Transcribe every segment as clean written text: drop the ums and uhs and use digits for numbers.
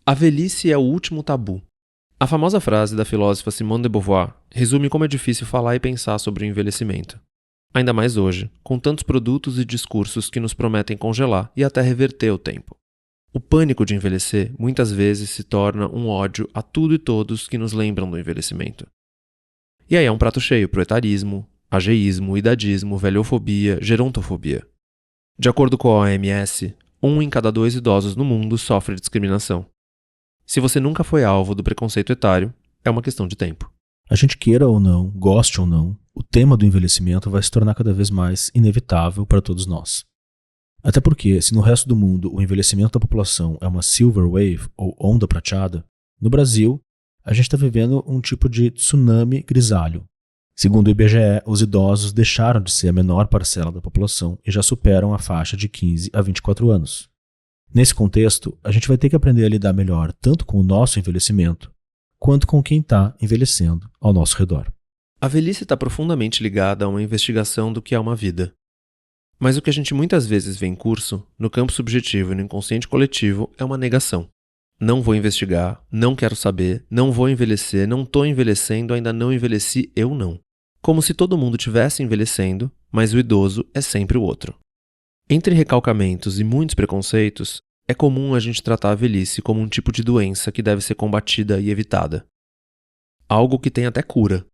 A velhice é o último tabu. A famosa frase da filósofa Simone de Beauvoir resume como é difícil falar e pensar sobre o envelhecimento. Ainda mais hoje, com tantos produtos e discursos que nos prometem congelar e até reverter o tempo. O pânico de envelhecer muitas vezes se torna um ódio a tudo e todos que nos lembram do envelhecimento. E aí é um prato cheio pro etarismo, ageísmo, idadismo, velhofobia, gerontofobia. De acordo com a OMS, 1 em cada 2 idosos no mundo sofre discriminação. Se você nunca foi alvo do preconceito etário, é uma questão de tempo. A gente queira ou não, goste ou não, o tema do envelhecimento vai se tornar cada vez mais inevitável para todos nós. Até porque, se no resto do mundo o envelhecimento da população é uma silver wave ou onda prateada, no Brasil a gente está vivendo um tipo de tsunami grisalho. Segundo o IBGE, os idosos deixaram de ser a menor parcela da população e já superam a faixa de 15 a 24 anos. Nesse contexto, a gente vai ter que aprender a lidar melhor tanto com o nosso envelhecimento, quanto com quem está envelhecendo ao nosso redor. A velhice está profundamente ligada a uma investigação do que é uma vida. Mas o que a gente muitas vezes vê em curso, no campo subjetivo e no inconsciente coletivo, é uma negação. Não vou investigar, não quero saber, não vou envelhecer, não estou envelhecendo, ainda não envelheci, eu não. Como se todo mundo estivesse envelhecendo, mas o idoso é sempre o outro. Entre recalcamentos e muitos preconceitos, é comum a gente tratar a velhice como um tipo de doença que deve ser combatida e evitada. Algo que tem até cura.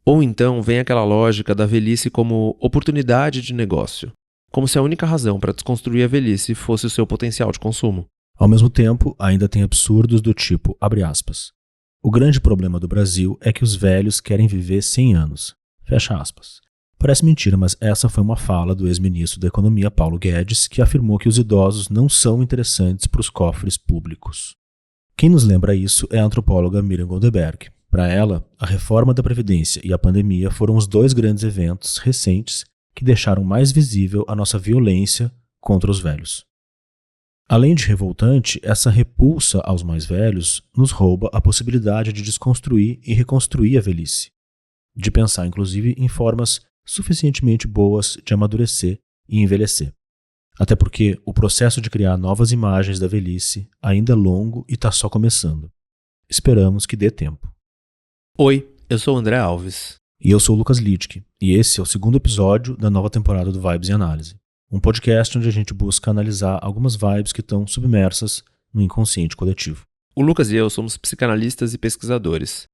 Ou então vem aquela lógica da velhice como oportunidade de negócio, como se a única razão para desconstruir a velhice fosse o seu potencial de consumo. Ao mesmo tempo, ainda tem absurdos do tipo, abre aspas, o grande problema do Brasil é que os velhos querem viver 100 anos, fecha aspas. Parece mentira, mas essa foi uma fala do ex-ministro da Economia Paulo Guedes, que afirmou que os idosos não são interessantes para os cofres públicos. Quem nos lembra isso é a antropóloga Miriam Goldberg. Para ela, a reforma da Previdência e a pandemia foram os 2 grandes eventos recentes que deixaram mais visível a nossa violência contra os velhos. Além de revoltante, essa repulsa aos mais velhos nos rouba a possibilidade de desconstruir e reconstruir a velhice, de pensar inclusive em formas suficientemente boas de amadurecer e envelhecer. Até porque o processo de criar novas imagens da velhice ainda é longo e está só começando. Esperamos que dê tempo. Oi, eu sou o André Alves. E eu sou o Lucas Littke, e esse é o 2º episódio da nova temporada do Vibes em Análise, um podcast onde a gente busca analisar algumas vibes que estão submersas no inconsciente coletivo. O Lucas e eu somos psicanalistas e pesquisadores,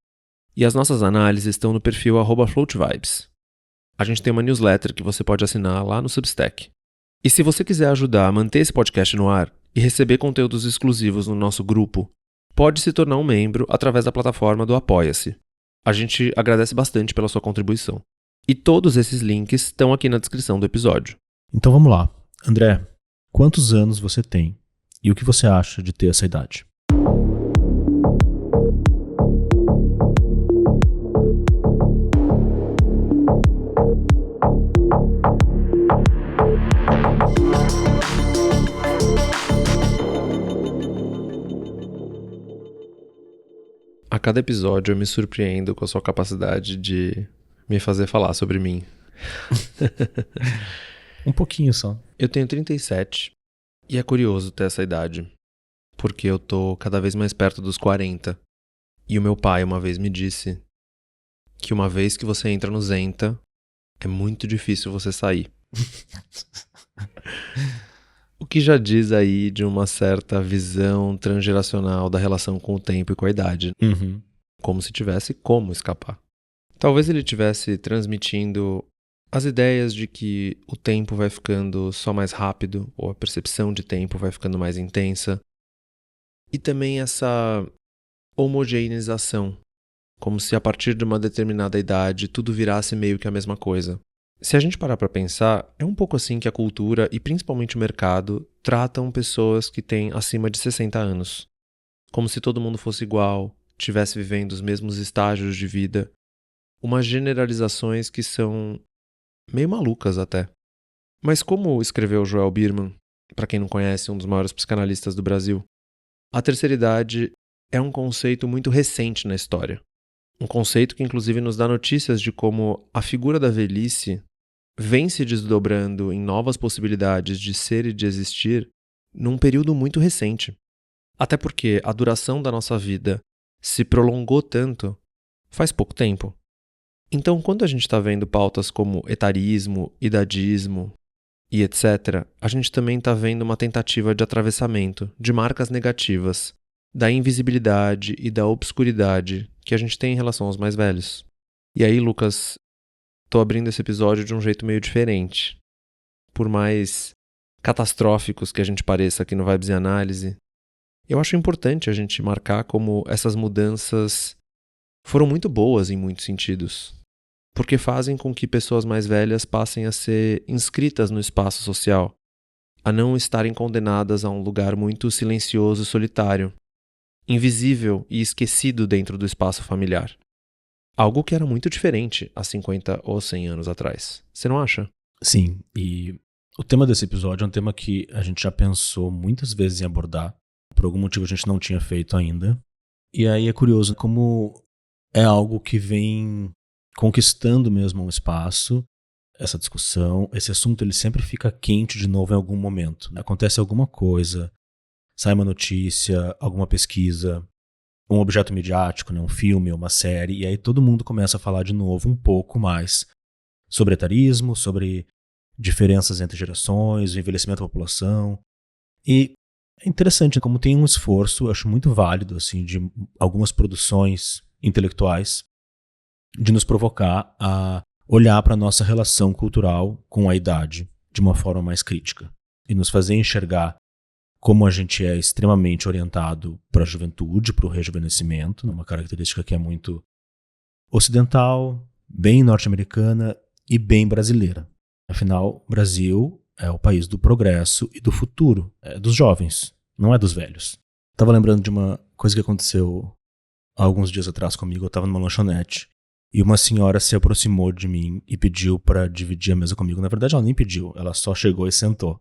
e as nossas análises estão no perfil @floatvibes. A gente tem uma newsletter que você pode assinar lá no Substack. E se você quiser ajudar a manter esse podcast no ar e receber conteúdos exclusivos no nosso grupo, pode se tornar um membro através da plataforma do Apoia-se. A gente agradece bastante pela sua contribuição. E todos esses links estão aqui na descrição do episódio. Então vamos lá. André, quantos anos você tem e o que você acha de ter essa idade? A cada episódio eu me surpreendo com a sua capacidade de me fazer falar sobre mim. Um pouquinho só. Eu tenho 37 e é curioso ter essa idade, porque eu tô cada vez mais perto dos 40. E o meu pai uma vez me disse que uma vez que você entra no Zenta, é muito difícil você sair. O que já diz aí de uma certa visão transgeracional da relação com o tempo e com a idade. Uhum. Como se tivesse como escapar. Talvez ele estivesse transmitindo as ideias de que o tempo vai ficando só mais rápido, ou a percepção de tempo vai ficando mais intensa. E também essa homogeneização, como se a partir de uma determinada idade tudo virasse meio que a mesma coisa. Se a gente parar para pensar, é um pouco assim que a cultura e principalmente o mercado tratam pessoas que têm acima de 60 anos. Como se todo mundo fosse igual, estivesse vivendo os mesmos estágios de vida. Umas generalizações que são meio malucas até. Mas como escreveu Joel Birman, para quem não conhece, um dos maiores psicanalistas do Brasil, a terceira idade é um conceito muito recente na história. Um conceito que inclusive nos dá notícias de como a figura da velhice vem se desdobrando em novas possibilidades de ser e de existir num período muito recente. Até porque a duração da nossa vida se prolongou tanto faz pouco tempo. Então, quando a gente está vendo pautas como etarismo, idadismo e etc., a gente também está vendo uma tentativa de atravessamento de marcas negativas, da invisibilidade e da obscuridade que a gente tem em relação aos mais velhos. E aí, Lucas, tô abrindo esse episódio de um jeito meio diferente. Por mais catastróficos que a gente pareça aqui no Vibes e Análise, eu acho importante a gente marcar como essas mudanças foram muito boas em muitos sentidos, porque fazem com que pessoas mais velhas passem a ser inscritas no espaço social, a não estarem condenadas a um lugar muito silencioso e solitário, invisível e esquecido dentro do espaço familiar. Algo que era muito diferente há 50 ou 100 anos atrás. Você não acha? Sim, e o tema desse episódio é um tema que a gente já pensou muitas vezes em abordar. Por algum motivo a gente não tinha feito ainda. E aí é curioso como é algo que vem conquistando mesmo um espaço, essa discussão. Esse assunto ele sempre fica quente de novo em algum momento. Acontece alguma coisa, sai uma notícia, alguma pesquisa, um objeto midiático, um filme, uma série, e aí todo mundo começa a falar de novo um pouco mais sobre etarismo, sobre diferenças entre gerações, o envelhecimento da população. E é interessante como tem um esforço, eu acho muito válido, assim, de algumas produções intelectuais de nos provocar a olhar para a nossa relação cultural com a idade de uma forma mais crítica e nos fazer enxergar como a gente é extremamente orientado para a juventude, para o rejuvenescimento, uma característica que é muito ocidental, bem norte-americana e bem brasileira. Afinal, o Brasil é o país do progresso e do futuro, é dos jovens, não é dos velhos. Estava lembrando de uma coisa que aconteceu há alguns dias atrás comigo. Eu estava numa lanchonete e uma senhora se aproximou de mim e pediu para dividir a mesa comigo. Na verdade, ela nem pediu, ela só chegou e sentou.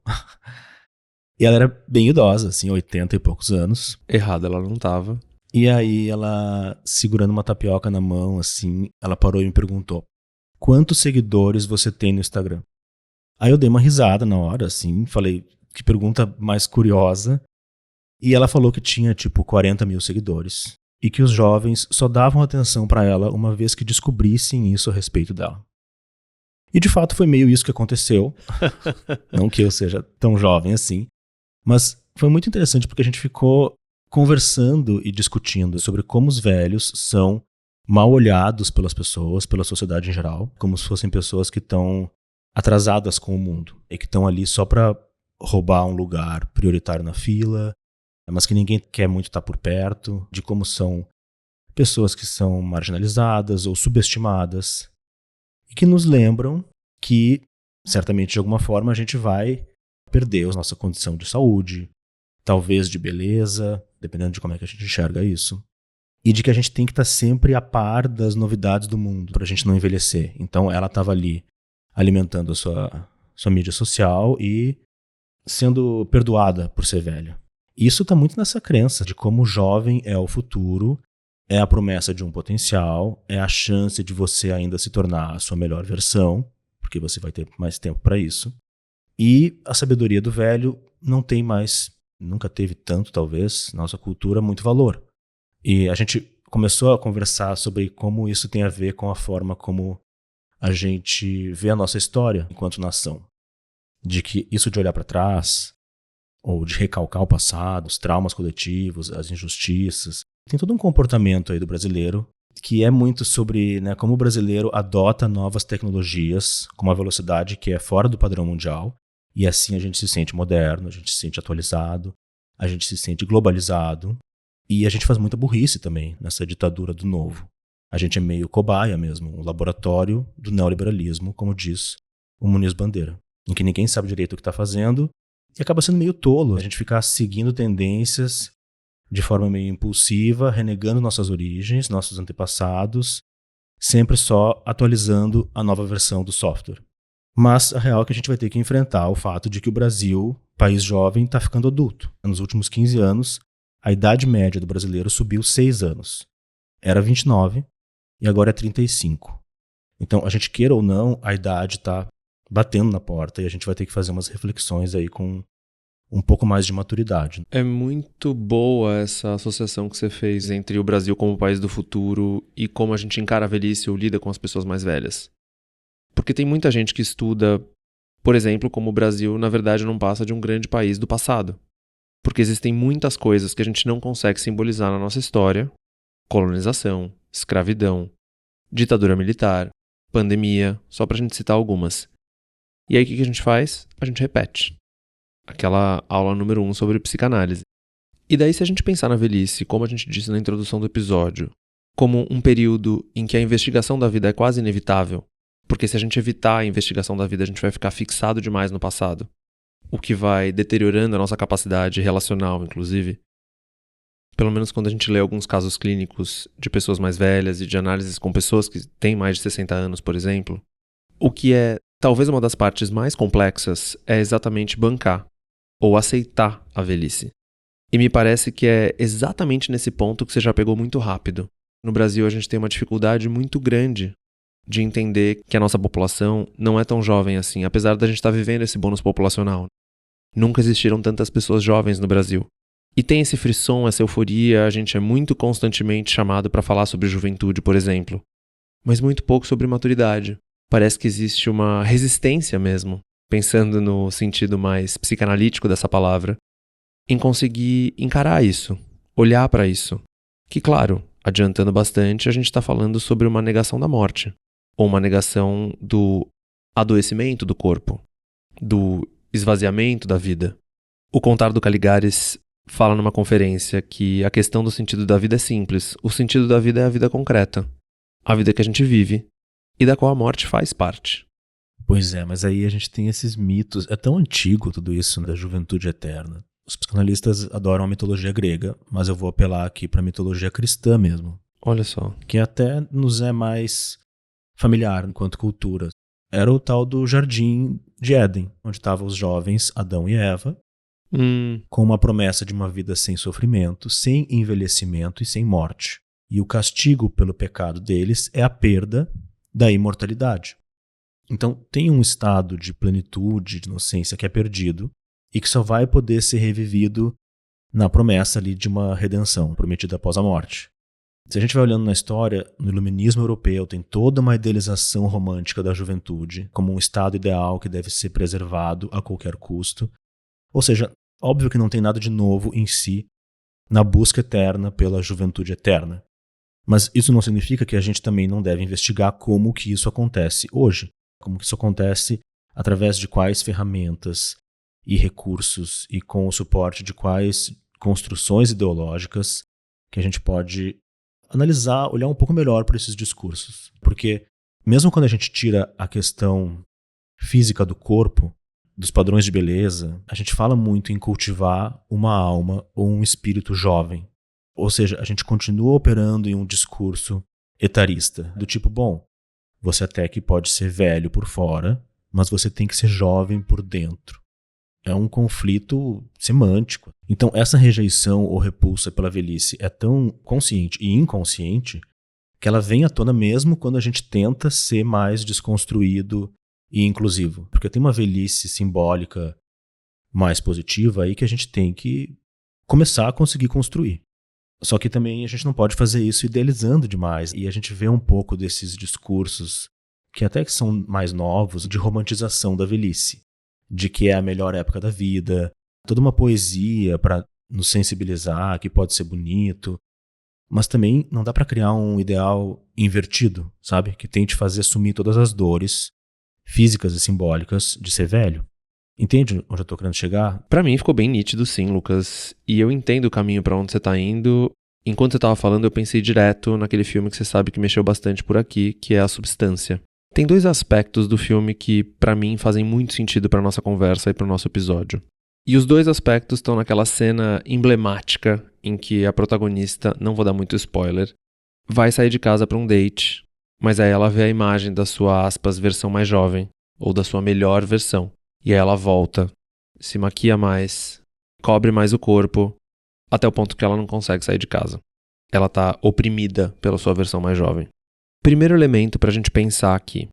E ela era bem idosa, assim, 80 e poucos anos. Errada ela não estava. E aí ela, segurando uma tapioca na mão, assim, ela parou e me perguntou: quantos seguidores você tem no Instagram? Aí eu dei uma risada na hora, assim, falei, que pergunta mais curiosa. E ela falou que tinha, tipo, 40 mil seguidores. E que os jovens só davam atenção pra ela uma vez que descobrissem isso a respeito dela. E de fato foi meio isso que aconteceu. Não que eu seja tão jovem assim. Mas foi muito interessante porque a gente ficou conversando e discutindo sobre como os velhos são mal olhados pelas pessoas, pela sociedade em geral, como se fossem pessoas que estão atrasadas com o mundo e que estão ali só para roubar um lugar prioritário na fila, mas que ninguém quer muito estar por perto, de como são pessoas que são marginalizadas ou subestimadas e que nos lembram que, certamente de alguma forma, a gente vai perder a nossa condição de saúde, talvez de beleza, dependendo de como é que a gente enxerga isso. E de que a gente tem que estar sempre a par das novidades do mundo para a gente não envelhecer. Então ela estava ali alimentando a sua mídia social e sendo perdoada por ser velha. Isso está muito nessa crença de como o jovem é o futuro, é a promessa de um potencial, é a chance de você ainda se tornar a sua melhor versão, porque você vai ter mais tempo para isso. E a sabedoria do velho não tem mais, nunca teve tanto talvez, na nossa cultura, muito valor. E a gente começou a conversar sobre como isso tem a ver com a forma como a gente vê a nossa história enquanto nação. De que isso de olhar para trás, ou de recalcar o passado, os traumas coletivos, as injustiças. Tem todo um comportamento aí do brasileiro que é muito sobre, né, como o brasileiro adota novas tecnologias com uma velocidade que é fora do padrão mundial. E assim a gente se sente moderno, a gente se sente atualizado, a gente se sente globalizado. E a gente faz muita burrice também nessa ditadura do novo. A gente é meio cobaia mesmo, um laboratório do neoliberalismo, como diz o Muniz Bandeira, em que ninguém sabe direito o que está fazendo e acaba sendo meio tolo a gente ficar seguindo tendências de forma meio impulsiva, renegando nossas origens, nossos antepassados, sempre só atualizando a nova versão do software. Mas a real é que a gente vai ter que enfrentar o fato de que o Brasil, país jovem, está ficando adulto. Nos últimos 15 anos, a idade média do brasileiro subiu 6 anos. Era 29 e agora é 35. Então, a gente queira ou não, a idade está batendo na porta e a gente vai ter que fazer umas reflexões aí com um pouco mais de maturidade. É muito boa essa associação que você fez entre o Brasil como país do futuro e como a gente encara a velhice ou lida com as pessoas mais velhas. Porque tem muita gente que estuda, por exemplo, como o Brasil, na verdade, não passa de um grande país do passado. Porque existem muitas coisas que a gente não consegue simbolizar na nossa história: colonização, escravidão, ditadura militar, pandemia, só pra gente citar algumas. E aí o que a gente faz? A gente repete. Aquela aula número 1 sobre psicanálise. E daí, se a gente pensar na velhice, como a gente disse na introdução do episódio, como um período em que a investigação da vida é quase inevitável, porque se a gente evitar a investigação da vida, a gente vai ficar fixado demais no passado, o que vai deteriorando a nossa capacidade relacional, inclusive. Pelo menos quando a gente lê alguns casos clínicos de pessoas mais velhas e de análises com pessoas que têm mais de 60 anos, por exemplo, o que é talvez uma das partes mais complexas é exatamente bancar ou aceitar a velhice. E me parece que é exatamente nesse ponto que você já pegou muito rápido. No Brasil, a gente tem uma dificuldade muito grande de entender que a nossa população não é tão jovem assim, apesar da gente estar vivendo esse bônus populacional. Nunca existiram tantas pessoas jovens no Brasil. E tem esse frisson, essa euforia, a gente é muito constantemente chamado para falar sobre juventude, por exemplo, mas muito pouco sobre maturidade. Parece que existe uma resistência mesmo, pensando no sentido mais psicanalítico dessa palavra, em conseguir encarar isso, olhar para isso. Que, claro, adiantando bastante, a gente está falando sobre uma negação da morte, ou uma negação do adoecimento do corpo, do esvaziamento da vida. O Contar do Caligares fala numa conferência que a questão do sentido da vida é simples. O sentido da vida é a vida concreta, a vida que a gente vive e da qual a morte faz parte. Pois é, mas aí a gente tem esses mitos. É tão antigo tudo isso da juventude eterna. Os psicanalistas adoram a mitologia grega, mas eu vou apelar aqui para a mitologia cristã mesmo. Olha só. Que até nos é mais familiar enquanto cultura. Era o tal do Jardim de Éden, onde estavam os jovens Adão e Eva, com uma promessa de uma vida sem sofrimento, sem envelhecimento e sem morte. E o castigo pelo pecado deles é a perda da imortalidade. Então tem um estado de plenitude, de inocência que é perdido e que só vai poder ser revivido na promessa ali de uma redenção prometida após a morte. Se a gente vai olhando na história, no iluminismo europeu tem toda uma idealização romântica da juventude como um estado ideal que deve ser preservado a qualquer custo. Ou seja, óbvio que não tem nada de novo em si na busca eterna pela juventude eterna. Mas isso não significa que a gente também não deve investigar como que isso acontece hoje. Como que isso acontece através de quais ferramentas e recursos e com o suporte de quais construções ideológicas que a gente pode analisar, olhar um pouco melhor para esses discursos. Porque mesmo quando a gente tira a questão física do corpo, dos padrões de beleza, a gente fala muito em cultivar uma alma ou um espírito jovem. Ou seja, a gente continua operando em um discurso etarista, do tipo, bom, você até que pode ser velho por fora, mas você tem que ser jovem por dentro. É um conflito semântico. Então, essa rejeição ou repulsa pela velhice é tão consciente e inconsciente que ela vem à tona mesmo quando a gente tenta ser mais desconstruído e inclusivo. Porque tem uma velhice simbólica mais positiva aí que a gente tem que começar a conseguir construir. Só que também a gente não pode fazer isso idealizando demais. E a gente vê um pouco desses discursos, que até que são mais novos, de romantização da velhice. De que é a melhor época da vida. Toda uma poesia para nos sensibilizar, que pode ser bonito. Mas também não dá para criar um ideal invertido, sabe? Que tente fazer sumir todas as dores físicas e simbólicas de ser velho. Entende onde eu tô querendo chegar? Pra mim ficou bem nítido, sim, Lucas. E eu entendo o caminho pra onde você tá indo. Enquanto você tava falando, eu pensei direto naquele filme que você sabe que mexeu bastante por aqui, que é A Substância. Tem dois aspectos do filme que, pra mim, fazem muito sentido pra nossa conversa e pro nosso episódio. E os dois aspectos estão naquela cena emblemática em que a protagonista, não vou dar muito spoiler, vai sair de casa pra um date, mas aí ela vê a imagem da sua, aspas, versão mais jovem, ou da sua melhor versão. E aí ela volta, se maquia mais, cobre mais o corpo, até o ponto que ela não consegue sair de casa. Ela tá oprimida pela sua versão mais jovem. Primeiro elemento pra gente pensar aqui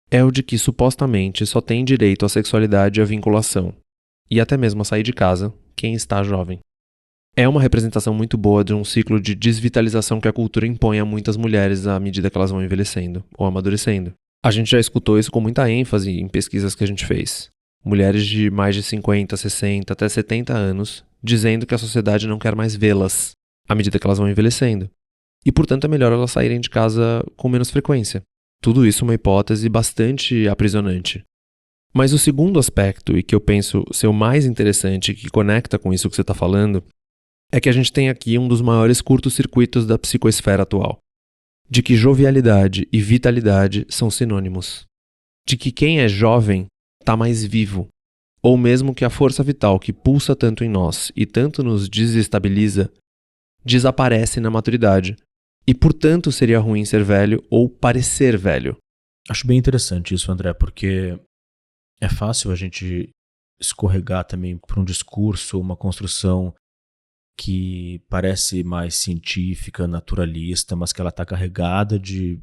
é o de que supostamente só tem direito à sexualidade e à vinculação. e até mesmo a sair de casa quem está jovem. É uma representação muito boa de um ciclo de desvitalização que a cultura impõe a muitas mulheres à medida que elas vão envelhecendo ou amadurecendo. A gente já escutou isso com muita ênfase em pesquisas que a gente fez. Mulheres de mais de 50, 60, até 70 anos dizendo que a sociedade não quer mais vê-las à medida que elas vão envelhecendo. E, portanto, é melhor elas saírem de casa com menos frequência. Tudo isso é uma hipótese bastante aprisionante. Mas o segundo aspecto, e que eu penso ser o mais interessante e que conecta com isso que você está falando, é que a gente tem aqui um dos maiores curtos-circuitos da psicoesfera atual. De que jovialidade e vitalidade são sinônimos. De que quem é jovem está mais vivo. Ou mesmo que a força vital que pulsa tanto em nós e tanto nos desestabiliza, desaparece na maturidade. E, portanto, seria ruim ser velho ou parecer velho. Acho bem interessante isso, André, porque é fácil a gente escorregar também por um discurso, uma construção que parece mais científica, naturalista, mas que ela está carregada de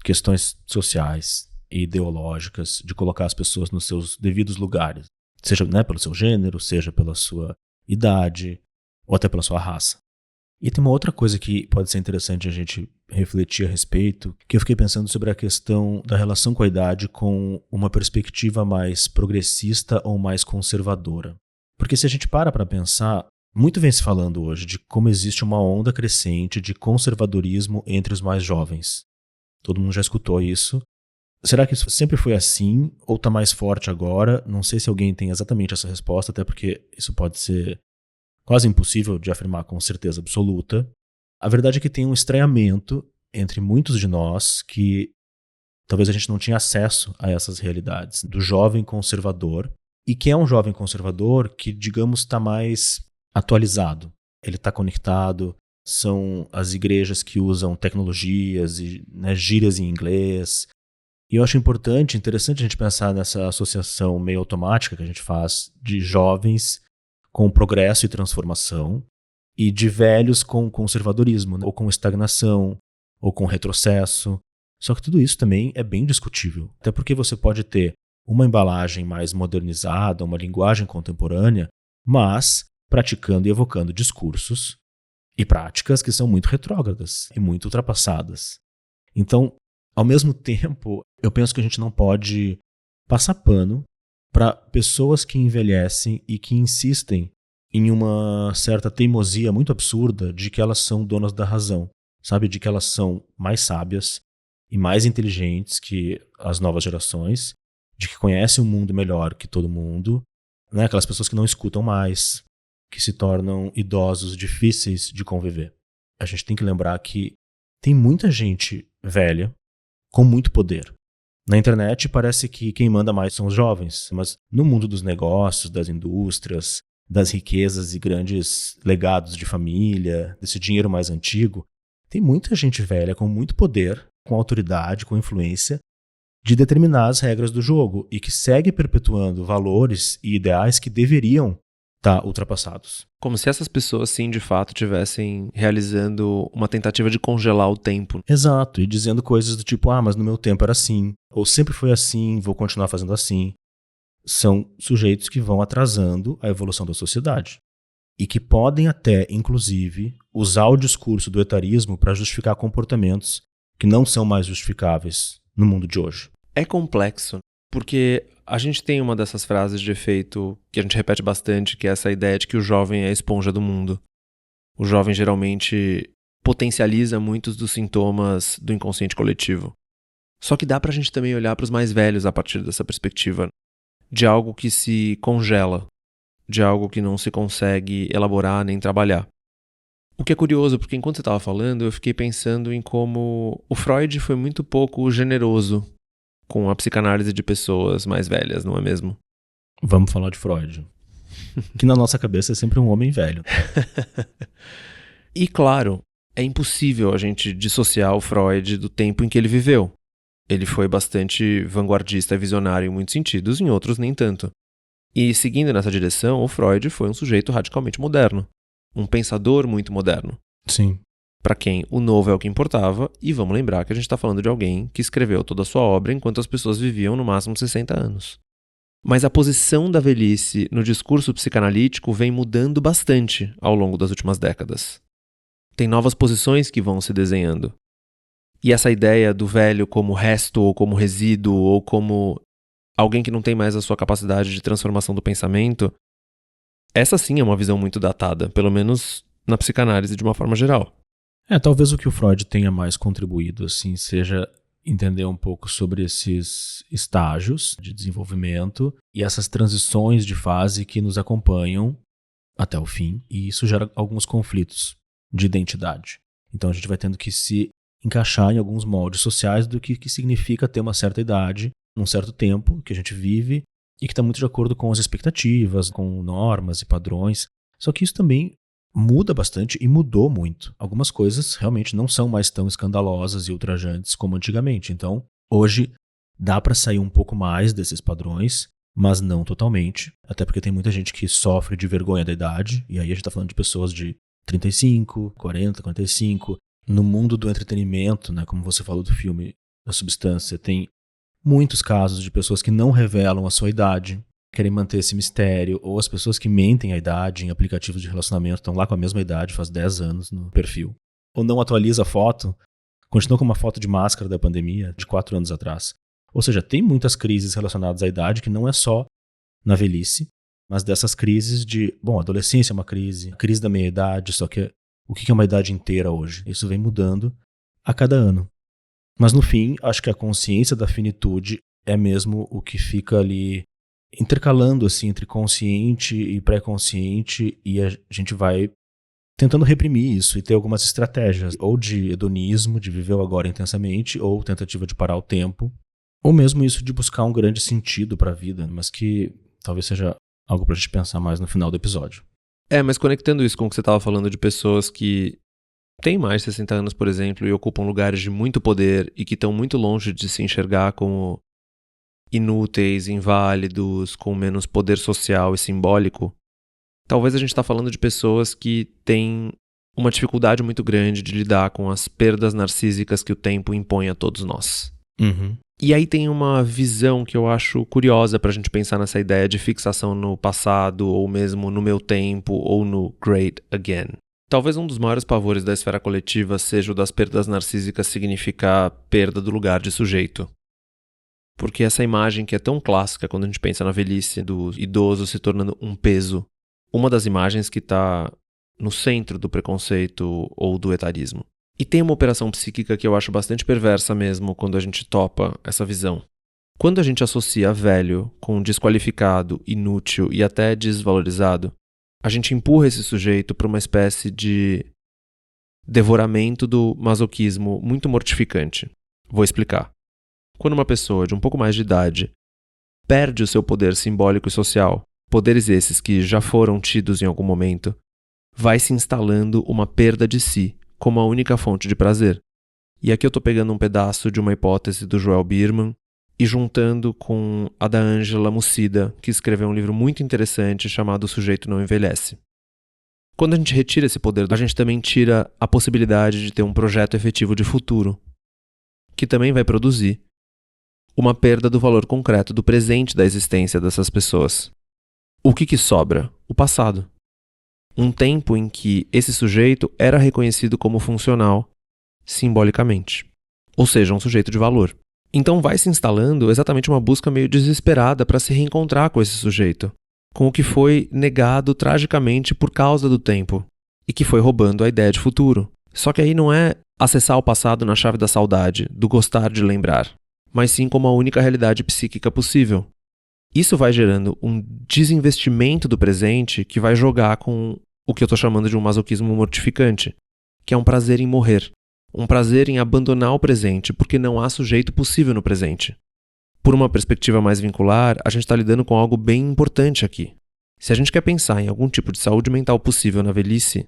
questões sociais e ideológicas, de colocar as pessoas nos seus devidos lugares, seja pelo seu gênero, seja pela sua idade, ou até pela sua raça. E tem uma outra coisa que pode ser interessante a gente refletir a respeito, que eu fiquei pensando sobre a questão da relação com a idade com uma perspectiva mais progressista ou mais conservadora. Porque se a gente para pensar, muito vem se falando hoje de como existe uma onda crescente de conservadorismo entre os mais jovens. Todo mundo já escutou isso. Será que isso sempre foi assim ou está mais forte agora? Não sei se alguém tem exatamente essa resposta, até porque isso pode ser quase impossível de afirmar com certeza absoluta. A verdade é que tem um estranhamento entre muitos de nós que talvez a gente não tinha acesso a essas realidades, do jovem conservador, e que é um jovem conservador que, digamos, está mais atualizado. Ele está conectado, são as igrejas que usam tecnologias e gírias em inglês. E eu acho interessante a gente pensar nessa associação meio automática que a gente faz de jovens com progresso e transformação e de velhos com conservadorismo, ou com estagnação, ou com retrocesso. Só que tudo isso também é bem discutível. Até porque você pode ter uma embalagem mais modernizada, uma linguagem contemporânea, mas praticando e evocando discursos e práticas que são muito retrógradas e muito ultrapassadas. Então, ao mesmo tempo, eu penso que a gente não pode passar pano para pessoas que envelhecem e que insistem em uma certa teimosia muito absurda de que elas são donas da razão, sabe? De que elas são mais sábias e mais inteligentes que as novas gerações, de que conhecem o mundo melhor que todo mundo, né? Aquelas pessoas que não escutam mais, que se tornam idosos difíceis de conviver. A gente tem que lembrar que tem muita gente velha com muito poder. Na internet parece que quem manda mais são os jovens, mas no mundo dos negócios, das indústrias, das riquezas e grandes legados de família, desse dinheiro mais antigo, tem muita gente velha com muito poder, com autoridade, com influência, de determinar as regras do jogo e que segue perpetuando valores e ideais que deveriam estar ultrapassados. Como se essas pessoas, sim, de fato, estivessem realizando uma tentativa de congelar o tempo. Exato, e dizendo coisas do tipo, mas no meu tempo era assim, ou sempre foi assim, vou continuar fazendo assim. São sujeitos que vão atrasando a evolução da sociedade e que podem até, inclusive, usar o discurso do etarismo para justificar comportamentos que não são mais justificáveis no mundo de hoje. É complexo, porque a gente tem uma dessas frases de efeito que a gente repete bastante, que é essa ideia de que o jovem é a esponja do mundo. O jovem geralmente potencializa muitos dos sintomas do inconsciente coletivo. Só que dá pra gente também olhar para os mais velhos a partir dessa perspectiva, de algo que se congela, de algo que não se consegue elaborar nem trabalhar. O que é curioso, porque enquanto você estava falando, eu fiquei pensando em como o Freud foi muito pouco generoso com a psicanálise de pessoas mais velhas, não é mesmo? Vamos falar de Freud, que na nossa cabeça é sempre um homem velho. E claro, é impossível a gente dissociar o Freud do tempo em que ele viveu. Ele foi bastante vanguardista e visionário em muitos sentidos, em outros nem tanto. E seguindo nessa direção, o Freud foi um sujeito radicalmente moderno. Um pensador muito moderno. Sim. Para quem o novo é o que importava, e vamos lembrar que a gente está falando de alguém que escreveu toda a sua obra enquanto as pessoas viviam no máximo 60 anos. Mas a posição da velhice no discurso psicanalítico vem mudando bastante ao longo das últimas décadas. Tem novas posições que vão se desenhando. E essa ideia do velho como resto, ou como resíduo, ou como alguém que não tem mais a sua capacidade de transformação do pensamento, essa sim é uma visão muito datada, pelo menos na psicanálise de uma forma geral. Talvez o que o Freud tenha mais contribuído, assim, seja entender um pouco sobre esses estágios de desenvolvimento e essas transições de fase que nos acompanham até o fim, e isso gera alguns conflitos de identidade. Então a gente vai tendo que se encaixar em alguns moldes sociais do que significa ter uma certa idade, um certo tempo que a gente vive e que está muito de acordo com as expectativas, com normas e padrões. Só que isso também muda bastante e mudou muito. Algumas coisas realmente não são mais tão escandalosas e ultrajantes como antigamente. Então, hoje dá para sair um pouco mais desses padrões, mas não totalmente. Até porque tem muita gente que sofre de vergonha da idade, e aí a gente está falando de pessoas de 35, 40, 45. No mundo do entretenimento, né, como você falou do filme A Substância, tem muitos casos de pessoas que não revelam a sua idade, querem manter esse mistério, ou as pessoas que mentem a idade em aplicativos de relacionamento estão lá com a mesma idade, faz 10 anos no perfil. Ou não atualiza a foto, continua com uma foto de máscara da pandemia de 4 anos atrás. Ou seja, tem muitas crises relacionadas à idade que não é só na velhice, mas dessas crises de, adolescência é uma crise, a crise da meia-idade, só que o que é uma idade inteira hoje? Isso vem mudando a cada ano. Mas no fim, acho que a consciência da finitude é mesmo o que fica ali intercalando assim entre consciente e pré-consciente, e a gente vai tentando reprimir isso e ter algumas estratégias, ou de hedonismo, de viver o agora intensamente, ou tentativa de parar o tempo, ou mesmo isso de buscar um grande sentido para a vida, mas que talvez seja algo para a gente pensar mais no final do episódio. Mas conectando isso com o que você estava falando de pessoas que têm mais de 60 anos, por exemplo, e ocupam lugares de muito poder e que estão muito longe de se enxergar como inúteis, inválidos, com menos poder social e simbólico, talvez a gente está falando de pessoas que têm uma dificuldade muito grande de lidar com as perdas narcísicas que o tempo impõe a todos nós. Uhum. E aí tem uma visão que eu acho curiosa para a gente pensar nessa ideia de fixação no passado, ou mesmo no meu tempo, ou no great again. Talvez um dos maiores pavores da esfera coletiva seja o das perdas narcísicas significar perda do lugar de sujeito. Porque essa imagem que é tão clássica quando a gente pensa na velhice do idoso se tornando um peso, uma das imagens que está no centro do preconceito ou do etarismo. E tem uma operação psíquica que eu acho bastante perversa mesmo quando a gente topa essa visão. Quando a gente associa velho com desqualificado, inútil e até desvalorizado, a gente empurra esse sujeito para uma espécie de devoramento do masoquismo muito mortificante. Vou explicar. Quando uma pessoa de um pouco mais de idade perde o seu poder simbólico e social, poderes esses que já foram tidos em algum momento, vai se instalando uma perda de si como a única fonte de prazer. E aqui eu estou pegando um pedaço de uma hipótese do Joel Biermann e juntando com a da Angela Mucida, que escreveu um livro muito interessante chamado O Sujeito Não Envelhece. Quando a gente retira esse poder, a gente também tira a possibilidade de ter um projeto efetivo de futuro, que também vai produzir uma perda do valor concreto do presente da existência dessas pessoas. O que sobra? O passado. Um tempo em que esse sujeito era reconhecido como funcional, simbolicamente. Ou seja, um sujeito de valor. Então vai se instalando exatamente uma busca meio desesperada para se reencontrar com esse sujeito, com o que foi negado tragicamente por causa do tempo, e que foi roubando a ideia de futuro. Só que aí não é acessar o passado na chave da saudade, do gostar de lembrar, mas sim como a única realidade psíquica possível. Isso vai gerando um desinvestimento do presente que vai jogar com o que eu estou chamando de um masoquismo mortificante, que é um prazer em morrer, um prazer em abandonar o presente porque não há sujeito possível no presente. Por uma perspectiva mais vincular, a gente está lidando com algo bem importante aqui. Se a gente quer pensar em algum tipo de saúde mental possível na velhice,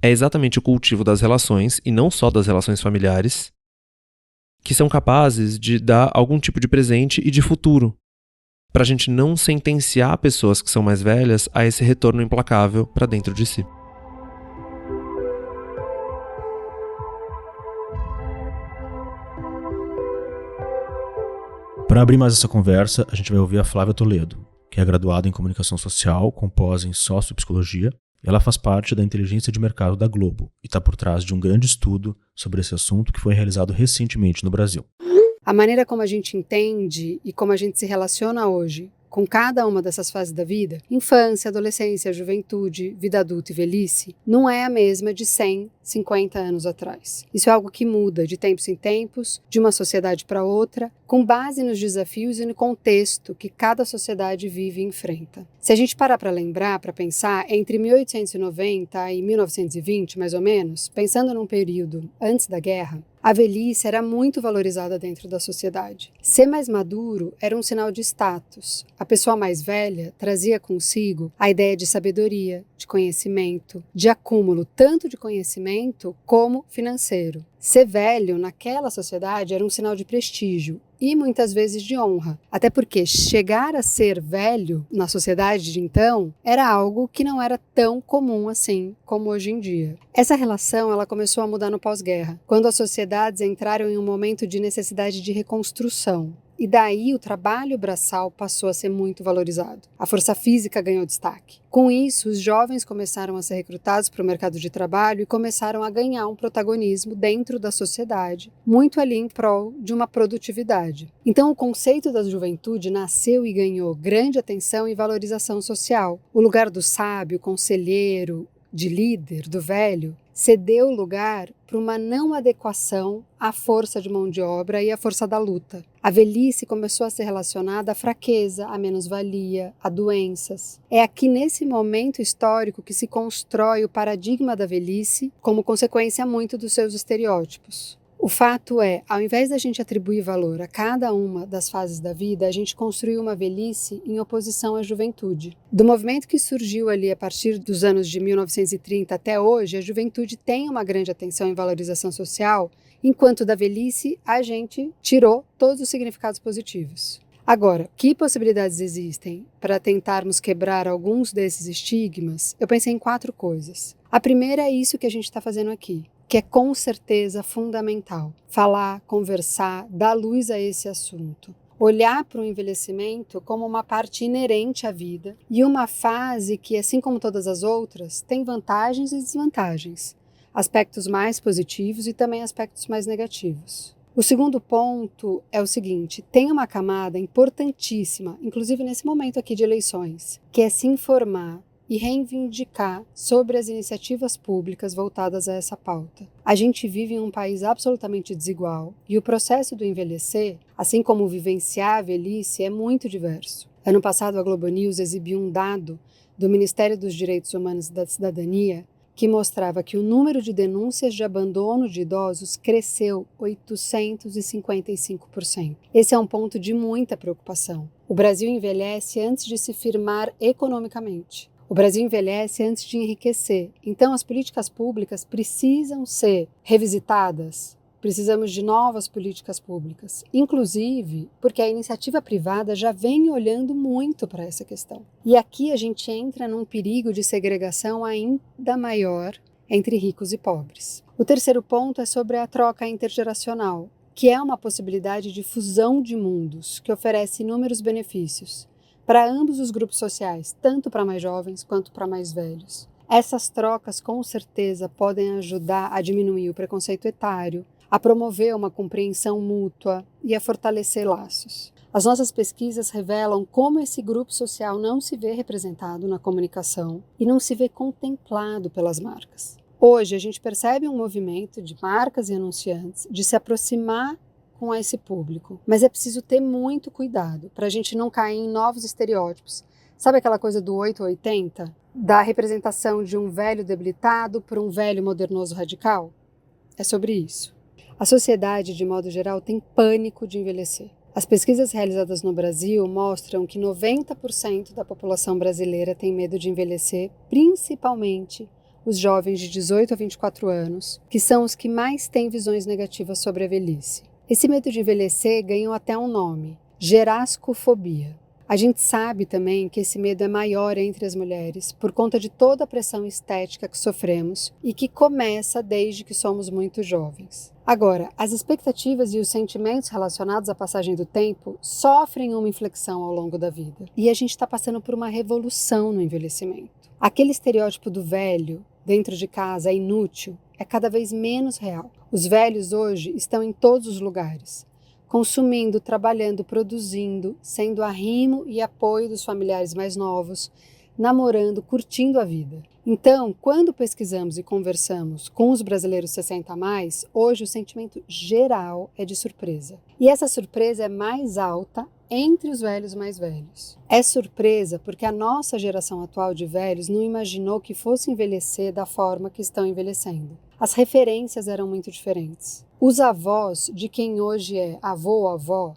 é exatamente o cultivo das relações, e não só das relações familiares, que são capazes de dar algum tipo de presente e de futuro, para a gente não sentenciar pessoas que são mais velhas a esse retorno implacável para dentro de si. Para abrir mais essa conversa, a gente vai ouvir a Flávia Toledo. que é graduada em Comunicação Social, com pós em Sociopsicologia. Ela faz parte da inteligência de mercado da Globo e está por trás de um grande estudo sobre esse assunto que foi realizado recentemente no Brasil. A maneira como a gente entende e como a gente se relaciona hoje com cada uma dessas fases da vida, infância, adolescência, juventude, vida adulta e velhice, não é a mesma de 100, 50 anos atrás. Isso é algo que muda de tempos em tempos, de uma sociedade para outra, com base nos desafios e no contexto que cada sociedade vive e enfrenta. Se a gente parar para lembrar, para pensar, entre 1890 e 1920, mais ou menos, pensando num período antes da guerra, a velhice era muito valorizada dentro da sociedade. Ser mais maduro era um sinal de status. A pessoa mais velha trazia consigo a ideia de sabedoria, de conhecimento, de acúmulo tanto de conhecimento como financeiro. Ser velho naquela sociedade era um sinal de prestígio e muitas vezes de honra, até porque chegar a ser velho na sociedade de então era algo que não era tão comum assim como hoje em dia. Essa relação ela começou a mudar no pós-guerra, quando as sociedades entraram em um momento de necessidade de reconstrução. E daí o trabalho braçal passou a ser muito valorizado. A força física ganhou destaque. Com isso, os jovens começaram a ser recrutados para o mercado de trabalho e começaram a ganhar um protagonismo dentro da sociedade, muito ali em prol de uma produtividade. Então, o conceito da juventude nasceu e ganhou grande atenção e valorização social. O lugar do sábio, conselheiro, de líder, do velho, cedeu lugar para uma não adequação à força de mão de obra e à força da luta. A velhice começou a ser relacionada à fraqueza, à menos-valia, a doenças. É aqui nesse momento histórico que se constrói o paradigma da velhice como consequência muito dos seus estereótipos. O fato é, ao invés da gente atribuir valor a cada uma das fases da vida, a gente construiu uma velhice em oposição à juventude. Do movimento que surgiu ali a partir dos anos de 1930 até hoje, a juventude tem uma grande atenção em valorização social, enquanto da velhice a gente tirou todos os significados positivos. Agora, que possibilidades existem para tentarmos quebrar alguns desses estigmas? Eu pensei em 4 coisas. A primeira é isso que a gente está fazendo aqui, que é com certeza fundamental. Falar, conversar, dar luz a esse assunto. Olhar para o envelhecimento como uma parte inerente à vida e uma fase que, assim como todas as outras, tem vantagens e desvantagens. Aspectos mais positivos e também aspectos mais negativos. O segundo ponto é o seguinte, tem uma camada importantíssima, inclusive nesse momento aqui de eleições, que é se informar e reivindicar sobre as iniciativas públicas voltadas a essa pauta. A gente vive em um país absolutamente desigual e o processo do envelhecer, assim como vivenciar a velhice, é muito diverso. Ano passado, a Globo News exibiu um dado do Ministério dos Direitos Humanos e da Cidadania que mostrava que o número de denúncias de abandono de idosos cresceu 855%. Esse é um ponto de muita preocupação. O Brasil envelhece antes de se firmar economicamente. O Brasil envelhece antes de enriquecer. Então, as políticas públicas precisam ser revisitadas. Precisamos de novas políticas públicas, inclusive porque a iniciativa privada já vem olhando muito para essa questão. E aqui a gente entra num perigo de segregação ainda maior entre ricos e pobres. O terceiro ponto é sobre a troca intergeracional, que é uma possibilidade de fusão de mundos que oferece inúmeros benefícios para ambos os grupos sociais, tanto para mais jovens quanto para mais velhos. Essas trocas, com certeza, podem ajudar a diminuir o preconceito etário, a promover uma compreensão mútua e a fortalecer laços. As nossas pesquisas revelam como esse grupo social não se vê representado na comunicação e não se vê contemplado pelas marcas. Hoje, a gente percebe um movimento de marcas e anunciantes de se aproximar com esse público, mas é preciso ter muito cuidado para a gente não cair em novos estereótipos. Sabe aquela coisa do 880? Da representação de um velho debilitado por um velho modernoso radical? É sobre isso. A sociedade, de modo geral, tem pânico de envelhecer. As pesquisas realizadas no Brasil mostram que 90% da população brasileira tem medo de envelhecer, principalmente os jovens de 18 a 24 anos, que são os que mais têm visões negativas sobre a velhice. Esse medo de envelhecer ganhou até um nome, gerascofobia. A gente sabe também que esse medo é maior entre as mulheres por conta de toda a pressão estética que sofremos e que começa desde que somos muito jovens. Agora, as expectativas e os sentimentos relacionados à passagem do tempo sofrem uma inflexão ao longo da vida. E a gente está passando por uma revolução no envelhecimento. Aquele estereótipo do velho dentro de casa é inútil é cada vez menos real. Os velhos hoje estão em todos os lugares, consumindo, trabalhando, produzindo, sendo arrimo e apoio dos familiares mais novos, namorando, curtindo a vida. Então, quando pesquisamos e conversamos com os brasileiros 60 a mais, hoje o sentimento geral é de surpresa. E essa surpresa é mais alta entre os velhos mais velhos. É surpresa porque a nossa geração atual de velhos não imaginou que fosse envelhecer da forma que estão envelhecendo. As referências eram muito diferentes. Os avós de quem hoje é avô ou avó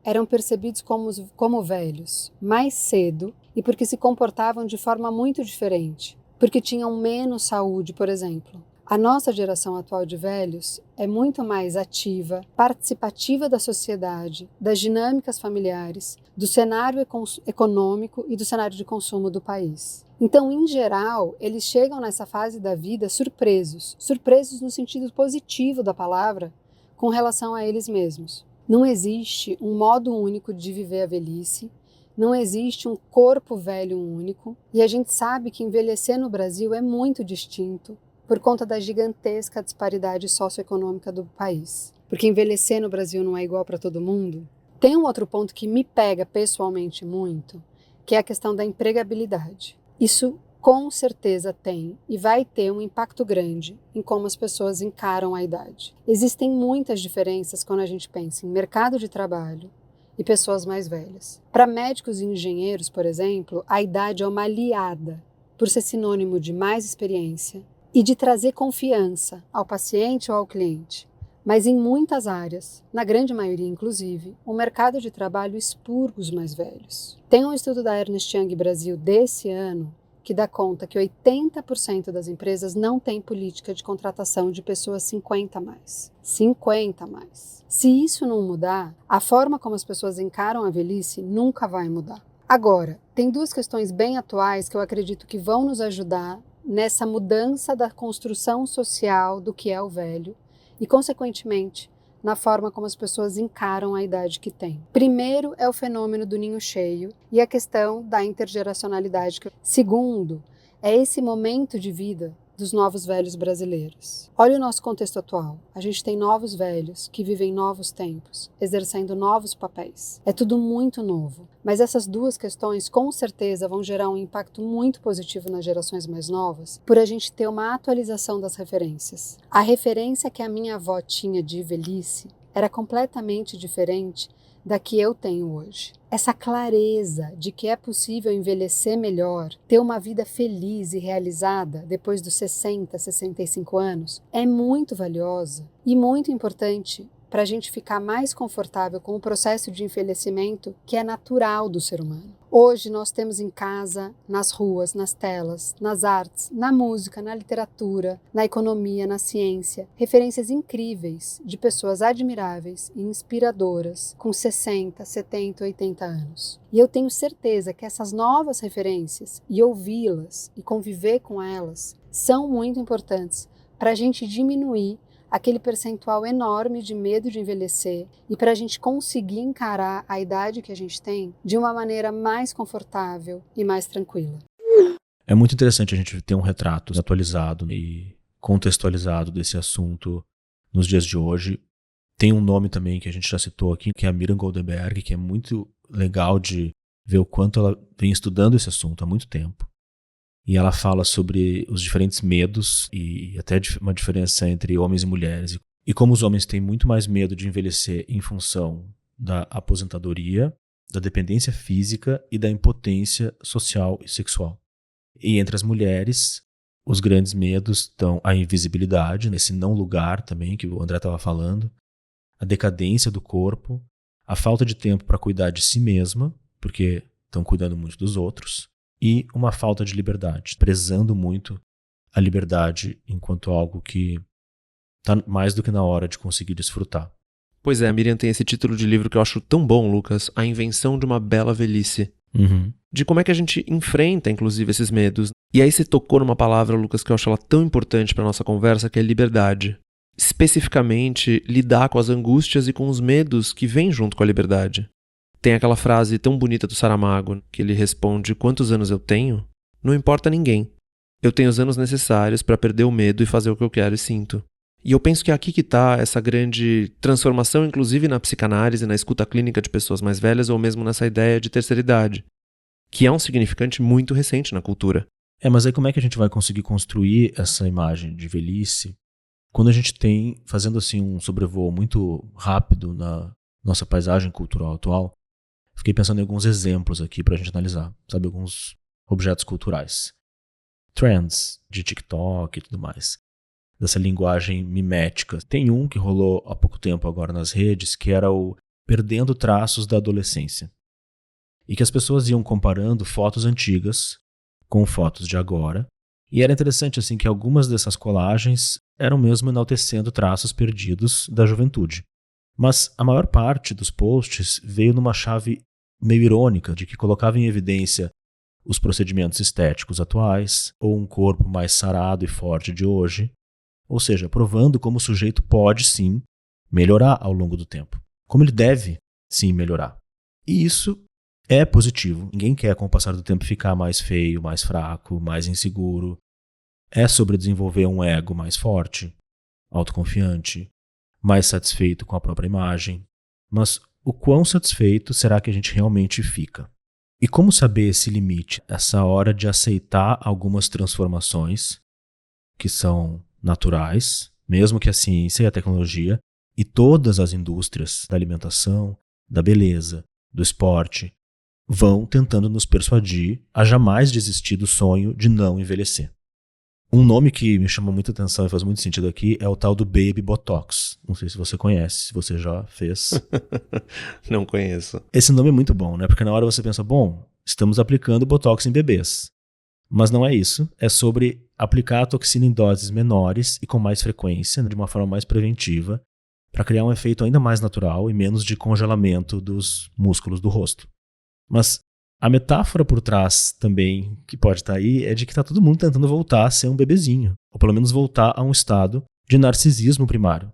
eram percebidos como velhos mais cedo e porque se comportavam de forma muito diferente, porque tinham menos saúde, por exemplo. A nossa geração atual de velhos é muito mais ativa, participativa da sociedade, das dinâmicas familiares, do cenário econômico e do cenário de consumo do país. Então, em geral, eles chegam nessa fase da vida surpresos no sentido positivo da palavra, com relação a eles mesmos. Não existe um modo único de viver a velhice, não existe um corpo velho único, e a gente sabe que envelhecer no Brasil é muito distinto por conta da gigantesca disparidade socioeconômica do país. Porque envelhecer no Brasil não é igual para todo mundo. Tem um outro ponto que me pega pessoalmente muito, que é a questão da empregabilidade. Isso com certeza tem e vai ter um impacto grande em como as pessoas encaram a idade. Existem muitas diferenças quando a gente pensa em mercado de trabalho e pessoas mais velhas. Para médicos e engenheiros, por exemplo, a idade é uma aliada, por ser sinônimo de mais experiência e de trazer confiança ao paciente ou ao cliente. Mas em muitas áreas, na grande maioria inclusive, o mercado de trabalho expurga os mais velhos. Tem um estudo da Ernst Young Brasil desse ano que dá conta que 80% das empresas não têm política de contratação de pessoas 50 a mais. 50 a mais. Se isso não mudar, a forma como as pessoas encaram a velhice nunca vai mudar. Agora, tem duas questões bem atuais que eu acredito que vão nos ajudar nessa mudança da construção social do que é o velho e, consequentemente, na forma como as pessoas encaram a idade que têm. Primeiro é o fenômeno do ninho cheio e a questão da intergeracionalidade. Segundo, é esse momento de vida dos novos velhos brasileiros. Olha o nosso contexto atual. A gente tem novos velhos que vivem novos tempos, exercendo novos papéis. É tudo muito novo, mas essas duas questões com certeza vão gerar um impacto muito positivo nas gerações mais novas, por a gente ter uma atualização das referências. A referência que a minha avó tinha de velhice era completamente diferente da que eu tenho hoje. Essa clareza de que é possível envelhecer melhor, ter uma vida feliz e realizada depois dos 60, 65 anos, é muito valiosa e muito importante para a gente ficar mais confortável com o processo de envelhecimento que é natural do ser humano. Hoje nós temos em casa, nas ruas, nas telas, nas artes, na música, na literatura, na economia, na ciência, referências incríveis de pessoas admiráveis e inspiradoras com 60, 70, 80 anos. E eu tenho certeza que essas novas referências e ouvi-las e conviver com elas são muito importantes para a gente diminuir aquele percentual enorme de medo de envelhecer e para a gente conseguir encarar a idade que a gente tem de uma maneira mais confortável e mais tranquila. É muito interessante a gente ter um retrato atualizado e contextualizado desse assunto nos dias de hoje. Tem um nome também que a gente já citou aqui, que é a Miriam Goldenberg, que é muito legal de ver o quanto ela vem estudando esse assunto há muito tempo. E ela fala sobre os diferentes medos e até uma diferença entre homens e mulheres. E como os homens têm muito mais medo de envelhecer em função da aposentadoria, da dependência física e da impotência social e sexual. E entre as mulheres, os grandes medos estão a invisibilidade, nesse não lugar também que o André estava falando, a decadência do corpo, a falta de tempo para cuidar de si mesma, porque estão cuidando muito dos outros, e uma falta de liberdade, prezando muito a liberdade enquanto algo que está mais do que na hora de conseguir desfrutar. Pois é, a Miriam tem esse título de livro que eu acho tão bom, Lucas, A Invenção de uma Bela Velhice. De como é que a gente enfrenta, inclusive, esses medos. E aí você tocou numa palavra, Lucas, que eu acho ela tão importante para nossa conversa, que é liberdade. Especificamente, lidar com as angústias e com os medos que vêm junto com a liberdade. Tem aquela frase tão bonita do Saramago, que ele responde: quantos anos eu tenho? Não importa a ninguém. Eu tenho os anos necessários para perder o medo e fazer o que eu quero e sinto. E eu penso que é aqui que está essa grande transformação, inclusive na psicanálise, na escuta clínica de pessoas mais velhas, ou mesmo nessa ideia de terceira idade, que é um significante muito recente na cultura. Mas aí como é que a gente vai conseguir construir essa imagem de velhice quando a gente tem, fazendo assim um sobrevoo muito rápido na nossa paisagem cultural atual? Fiquei pensando em alguns exemplos aqui pra gente analisar, sabe, alguns objetos culturais. Trends de TikTok e tudo mais. Dessa linguagem mimética. Tem um que rolou há pouco tempo agora nas redes, que era o perdendo traços da adolescência. E que as pessoas iam comparando fotos antigas com fotos de agora. E era interessante assim que algumas dessas colagens eram mesmo enaltecendo traços perdidos da juventude. Mas a maior parte dos posts veio numa chave meio irônica de que colocava em evidência os procedimentos estéticos atuais ou um corpo mais sarado e forte de hoje, ou seja, provando como o sujeito pode sim melhorar ao longo do tempo, como ele deve sim melhorar. E isso é positivo. Ninguém quer com o passar do tempo ficar mais feio, mais fraco, mais inseguro. É sobre desenvolver um ego mais forte, autoconfiante, mais satisfeito com a própria imagem. Mas o quão satisfeito será que a gente realmente fica? E como saber esse limite, essa hora de aceitar algumas transformações que são naturais, mesmo que a ciência e a tecnologia e todas as indústrias da alimentação, da beleza, do esporte vão tentando nos persuadir a jamais desistir do sonho de não envelhecer. Um nome que me chama muita atenção e faz muito sentido aqui é o tal do Baby Botox. Não sei se você conhece, se você já fez. Não conheço. Esse nome é muito bom, né? Porque na hora você pensa, bom, estamos aplicando Botox em bebês. Mas não é isso. É sobre aplicar a toxina em doses menores e com mais frequência, de uma forma mais preventiva, para criar um efeito ainda mais natural e menos de congelamento dos músculos do rosto. Mas a metáfora por trás também, que pode estar aí, é de que está todo mundo tentando voltar a ser um bebezinho, ou pelo menos voltar a um estado de narcisismo primário,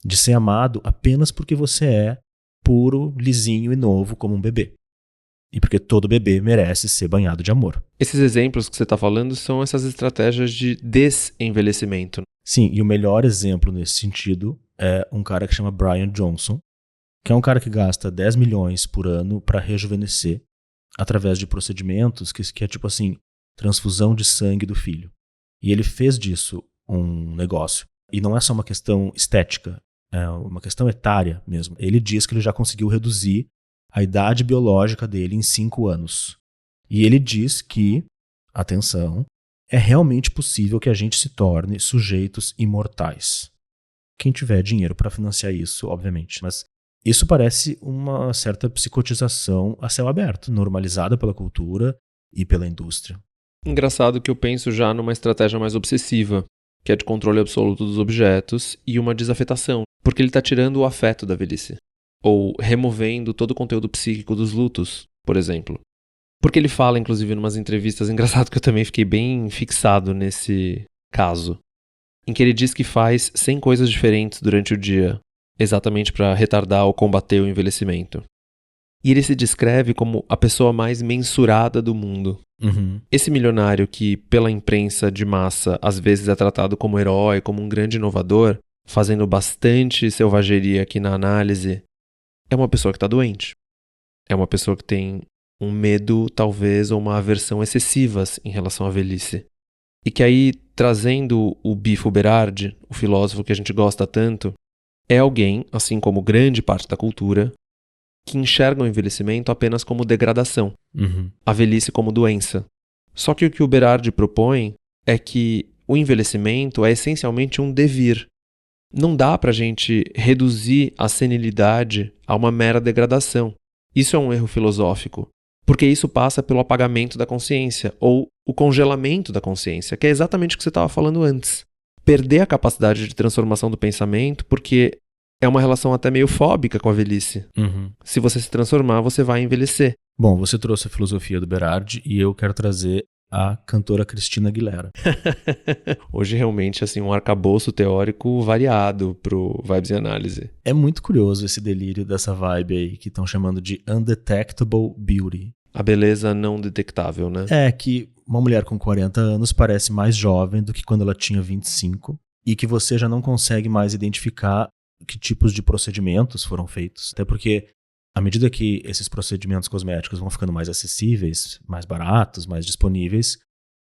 de ser amado apenas porque você é puro, lisinho e novo como um bebê. E porque todo bebê merece ser banhado de amor. Esses exemplos que você está falando são essas estratégias de desenvelhecimento. Sim, e o melhor exemplo nesse sentido é um cara que chama Brian Johnson, que é um cara que gasta 10 milhões por ano para rejuvenescer através de procedimentos que é tipo assim, transfusão de sangue do filho. E ele fez disso um negócio. E não é só uma questão estética, é uma questão etária mesmo. Ele diz que ele já conseguiu reduzir a idade biológica dele em 5 anos. E ele diz que, atenção, é realmente possível que a gente se torne sujeitos imortais. Quem tiver dinheiro para financiar isso, obviamente. Mas isso parece uma certa psicotização a céu aberto, normalizada pela cultura e pela indústria. Engraçado que eu penso já numa estratégia mais obsessiva, que é de controle absoluto dos objetos e uma desafetação, porque ele está tirando o afeto da velhice. Ou removendo todo o conteúdo psíquico dos lutos, por exemplo. Porque ele fala, inclusive, em umas entrevistas, engraçado que eu também fiquei bem fixado nesse caso, em que ele diz que faz 100 coisas diferentes durante o dia, exatamente para retardar ou combater o envelhecimento. E ele se descreve como a pessoa mais mensurada do mundo. Esse milionário que, pela imprensa de massa, às vezes é tratado como herói, como um grande inovador, fazendo bastante selvageria aqui na análise, é uma pessoa que está doente. É uma pessoa que tem um medo, talvez, ou uma aversão excessivas em relação à velhice. E que aí, trazendo o Bifo Berardi, o filósofo que a gente gosta tanto, é alguém, assim como grande parte da cultura, que enxerga o envelhecimento apenas como degradação, a velhice como doença. Só que o que o Berardi propõe é que o envelhecimento é essencialmente um devir. Não dá pra gente reduzir a senilidade a uma mera degradação. Isso é um erro filosófico, porque isso passa pelo apagamento da consciência, ou o congelamento da consciência, que é exatamente o que você estava falando antes. Perder a capacidade de transformação do pensamento, porque é uma relação até meio fóbica com a velhice. Se você se transformar, você vai envelhecer. Bom, você trouxe a filosofia do Berardi e eu quero trazer a cantora Christina Aguilera. Hoje realmente assim um arcabouço teórico variado pro Vibes e Análise. É muito curioso esse delírio dessa vibe aí que estão chamando de undetectable beauty. A beleza não detectável, né? É que uma mulher com 40 anos parece mais jovem do que quando ela tinha 25 e que você já não consegue mais identificar que tipos de procedimentos foram feitos. Até porque, à medida que esses procedimentos cosméticos vão ficando mais acessíveis, mais baratos, mais disponíveis,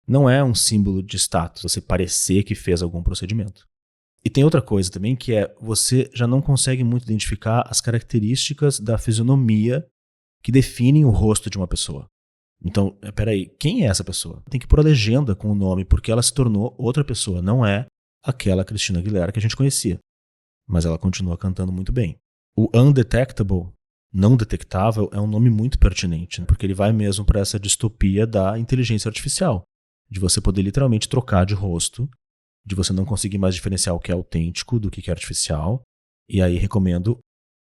não é um símbolo de status você parecer que fez algum procedimento. E tem outra coisa também que é você já não consegue muito identificar as características da fisionomia que definem o rosto de uma pessoa. Então, peraí, quem é essa pessoa? Tem que pôr a legenda com o nome porque ela se tornou outra pessoa, não é aquela Christina Aguilera que a gente conhecia. Mas ela continua cantando muito bem. O undetectable, não detectável, é um nome muito pertinente, né? Porque ele vai mesmo para essa distopia da inteligência artificial, de você poder literalmente trocar de rosto, de você não conseguir mais diferenciar o que é autêntico do que é artificial. E aí recomendo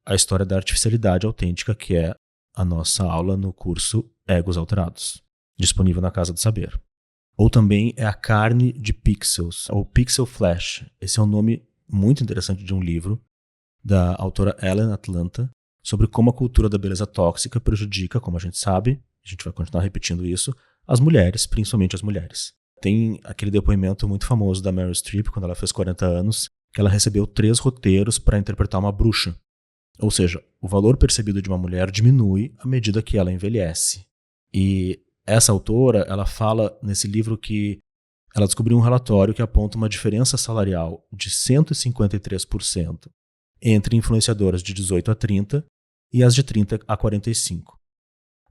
a história da artificialidade autêntica, que é a nossa aula no curso Egos Alterados, disponível na Casa do Saber. Ou também é a carne de pixels, ou Pixel Flesh. Esse é um nome muito interessante de um livro da autora Ellen Atlanta, sobre como a cultura da beleza tóxica prejudica, como a gente sabe, a gente vai continuar repetindo isso, as mulheres, principalmente as mulheres. Tem aquele depoimento muito famoso da Meryl Streep, quando ela fez 40 anos, que ela recebeu 3 roteiros para interpretar uma bruxa. Ou seja, o valor percebido de uma mulher diminui à medida que ela envelhece. E essa autora, ela fala nesse livro que ela descobriu um relatório que aponta uma diferença salarial de 153% entre influenciadoras de 18 a 30 e as de 30 a 45.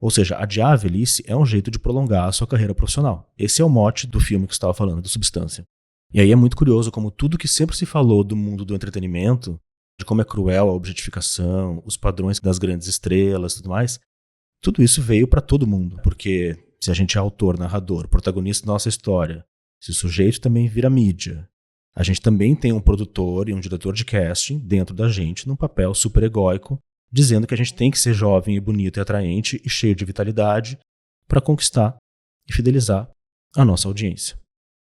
Ou seja, adiar a velhice é um jeito de prolongar a sua carreira profissional. Esse é o mote do filme que você estava falando, do Substância. E aí é muito curioso como tudo que sempre se falou do mundo do entretenimento, de como é cruel a objetificação, os padrões das grandes estrelas e tudo mais, tudo isso veio para todo mundo. Porque se a gente é autor, narrador, protagonista da nossa história, se o sujeito também vira mídia, a gente também tem um produtor e um diretor de casting dentro da gente num papel super egóico, dizendo que a gente tem que ser jovem e bonito e atraente e cheio de vitalidade para conquistar e fidelizar a nossa audiência.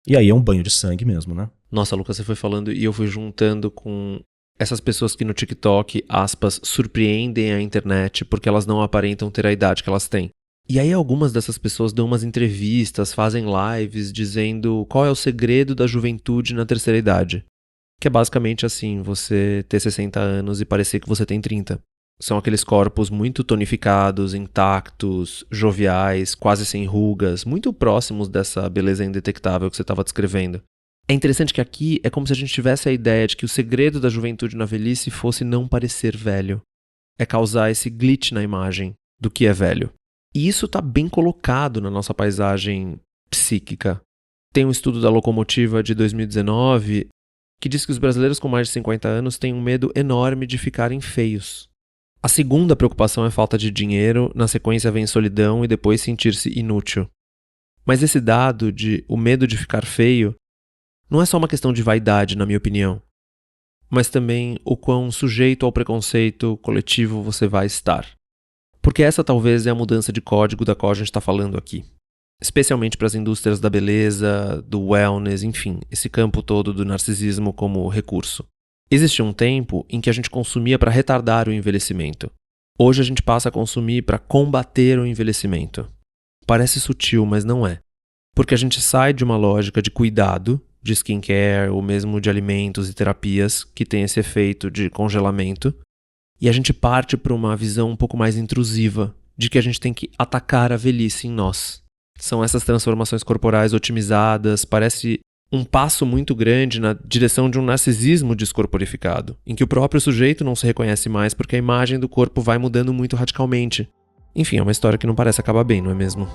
E aí é um banho de sangue mesmo, né? Nossa, Lucas, você foi falando e eu fui juntando com essas pessoas que no TikTok, aspas, surpreendem a internet porque elas não aparentam ter a idade que elas têm. E aí algumas dessas pessoas dão umas entrevistas, fazem lives dizendo qual é o segredo da juventude na terceira idade. Que é basicamente assim, você ter 60 anos e parecer que você tem 30. São aqueles corpos muito tonificados, intactos, joviais, quase sem rugas, muito próximos dessa beleza indetectável que você estava descrevendo. É interessante que aqui é como se a gente tivesse a ideia de que o segredo da juventude na velhice fosse não parecer velho. É causar esse glitch na imagem do que é velho. E isso está bem colocado na nossa paisagem psíquica. Tem um estudo da Locomotiva de 2019 que diz que os brasileiros com mais de 50 anos têm um medo enorme de ficarem feios. A segunda preocupação é falta de dinheiro, na sequência vem solidão e depois sentir-se inútil. Mas esse dado de o medo de ficar feio não é só uma questão de vaidade, na minha opinião, mas também o quão sujeito ao preconceito coletivo você vai estar. Porque essa talvez é a mudança de código da qual a gente está falando aqui. Especialmente para as indústrias da beleza, do wellness, enfim, esse campo todo do narcisismo como recurso. Existia um tempo em que a gente consumia para retardar o envelhecimento. Hoje a gente passa a consumir para combater o envelhecimento. Parece sutil, mas não é. Porque a gente sai de uma lógica de cuidado, de skincare ou mesmo de alimentos e terapias que tem esse efeito de congelamento, e a gente parte para uma visão um pouco mais intrusiva de que a gente tem que atacar a velhice em nós. São essas transformações corporais otimizadas, parece um passo muito grande na direção de um narcisismo descorporificado, em que o próprio sujeito não se reconhece mais porque a imagem do corpo vai mudando muito radicalmente. Enfim, é uma história que não parece acabar bem, não é mesmo?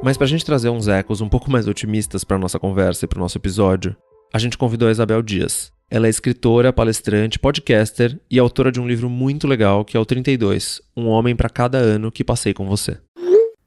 Mas para a gente trazer uns ecos um pouco mais otimistas para a nossa conversa e para o nosso episódio, a gente convidou a Isabel Dias. Ela é escritora, palestrante, podcaster e autora de um livro muito legal que é o 32, Um Homem para Cada Ano que Passei com Você.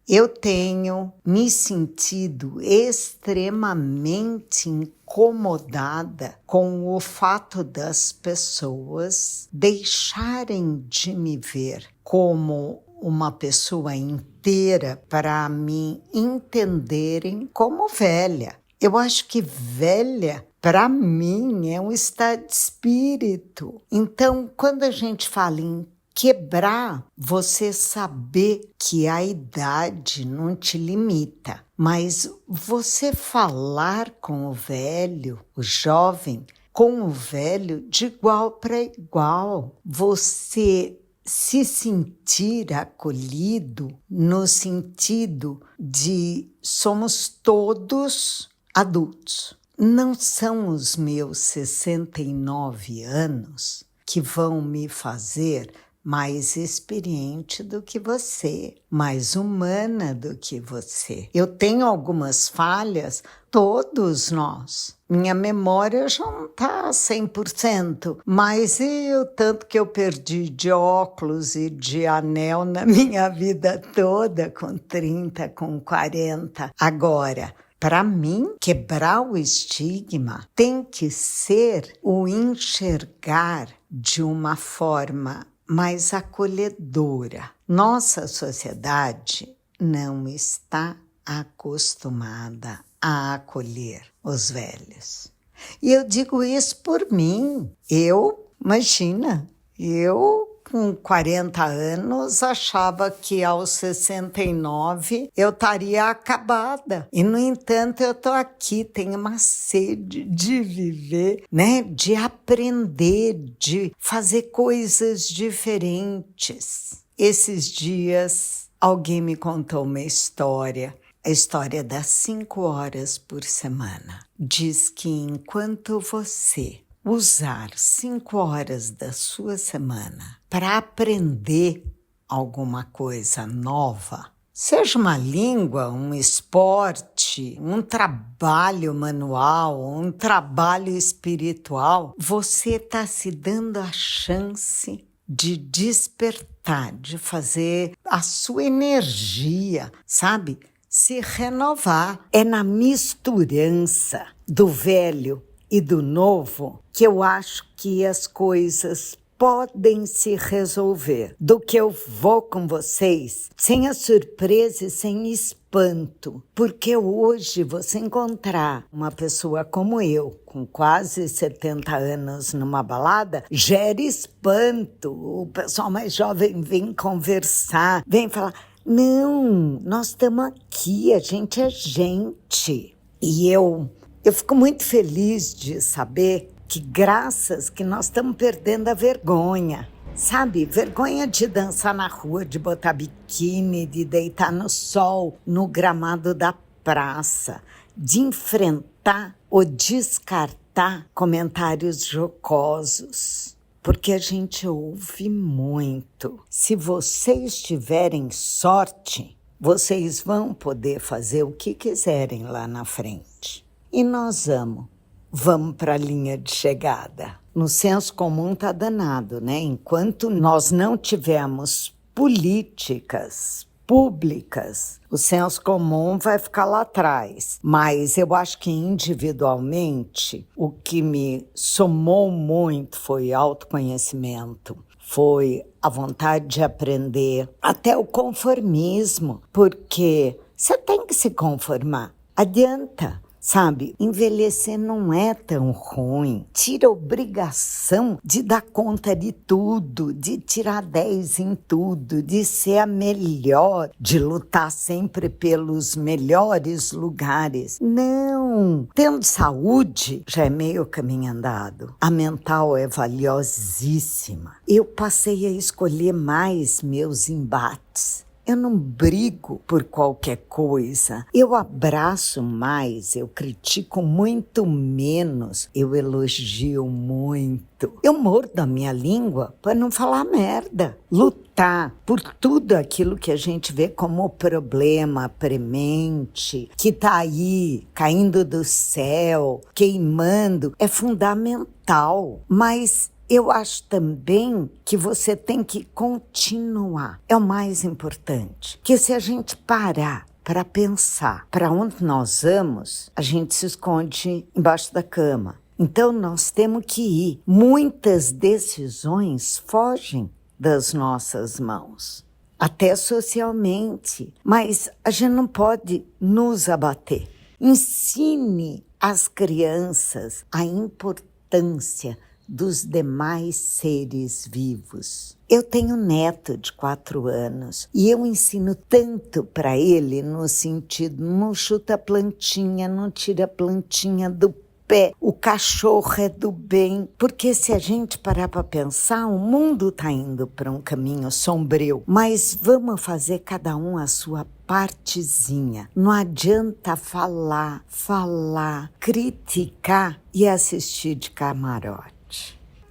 Eu tenho me sentido extremamente incomodada com o fato das pessoas deixarem de me ver como uma pessoa inteira para me entenderem como velha. Eu acho que velha, para mim, é um estado de espírito. Então, quando a gente fala em quebrar, você saber que a idade não te limita, mas você falar com o velho, o jovem, com o velho de igual para igual. Você se sentir acolhido no sentido de somos todos adultos. Não são os meus 69 anos que vão me fazer mais experiente do que você, mais humana do que você. Eu tenho algumas falhas, todos nós. Minha memória já não está 100%, mas o tanto que eu perdi de óculos e de anel na minha vida toda, com 30, com 40. Agora, para mim, quebrar o estigma tem que ser o enxergar de uma forma mais acolhedora. Nossa sociedade não está acostumada a acolher os velhos. E eu digo isso por mim. Imagina, eu com 40 anos achava que aos 69 eu estaria acabada. E, no entanto, eu estou aqui, tenho uma sede de viver, né? De aprender, de fazer coisas diferentes. Esses dias, alguém me contou uma história, a história das 5 horas por semana. Diz que enquanto você usar 5 horas da sua semana para aprender alguma coisa nova, seja uma língua, um esporte, um trabalho manual, um trabalho espiritual, você está se dando a chance de despertar, de fazer a sua energia, sabe? Se renovar. É na misturança do velho e do novo que eu acho que as coisas podem se resolver. Do que eu vou com vocês sem a surpresa e sem espanto. Porque hoje você encontrar uma pessoa como eu, com quase 70 anos numa balada, gera espanto. O pessoal mais jovem vem conversar, vem falar: não, nós estamos aqui, a gente é gente. E eu fico muito feliz de saber que graças que nós estamos perdendo a vergonha, sabe? Vergonha de dançar na rua, de botar biquíni, de deitar no sol, no gramado da praça, de enfrentar ou descartar comentários jocosos. Porque a gente ouve muito. Se vocês tiverem sorte, vocês vão poder fazer o que quiserem lá na frente. E nós vamos para a linha de chegada. No senso comum está danado, né? Enquanto nós não tivermos políticas públicas, o senso comum vai ficar lá atrás. Mas eu acho que individualmente o que me somou muito foi autoconhecimento, foi a vontade de aprender, até o conformismo, porque você tem que se conformar. Adianta. Sabe, envelhecer não é tão ruim. Tira a obrigação de dar conta de tudo, de tirar 10 em tudo, de ser a melhor, de lutar sempre pelos melhores lugares. Não! Tendo saúde, já é meio caminho andado. A mental é valiosíssima. Eu passei a escolher mais meus embates. Eu não brigo por qualquer coisa. Eu abraço mais, eu critico muito menos, eu elogio muito. Eu mordo a minha língua para não falar merda. Lutar por tudo aquilo que a gente vê como problema premente, que tá aí, caindo do céu, queimando, é fundamental. Mas Eu acho também que você tem que continuar. É o mais importante. Que se a gente parar para pensar para onde nós vamos, a gente se esconde embaixo da cama. Então nós temos que ir. Muitas decisões fogem das nossas mãos, até socialmente. Mas a gente não pode nos abater. Ensine às crianças a importância dos demais seres vivos. Eu tenho um neto de 4 anos e eu ensino tanto para ele no sentido, não chuta a plantinha, não tira a plantinha do pé, o cachorro é do bem, porque se a gente parar para pensar, o mundo está indo para um caminho sombrio, mas vamos fazer cada um a sua partezinha. Não adianta falar, criticar e assistir de camarote.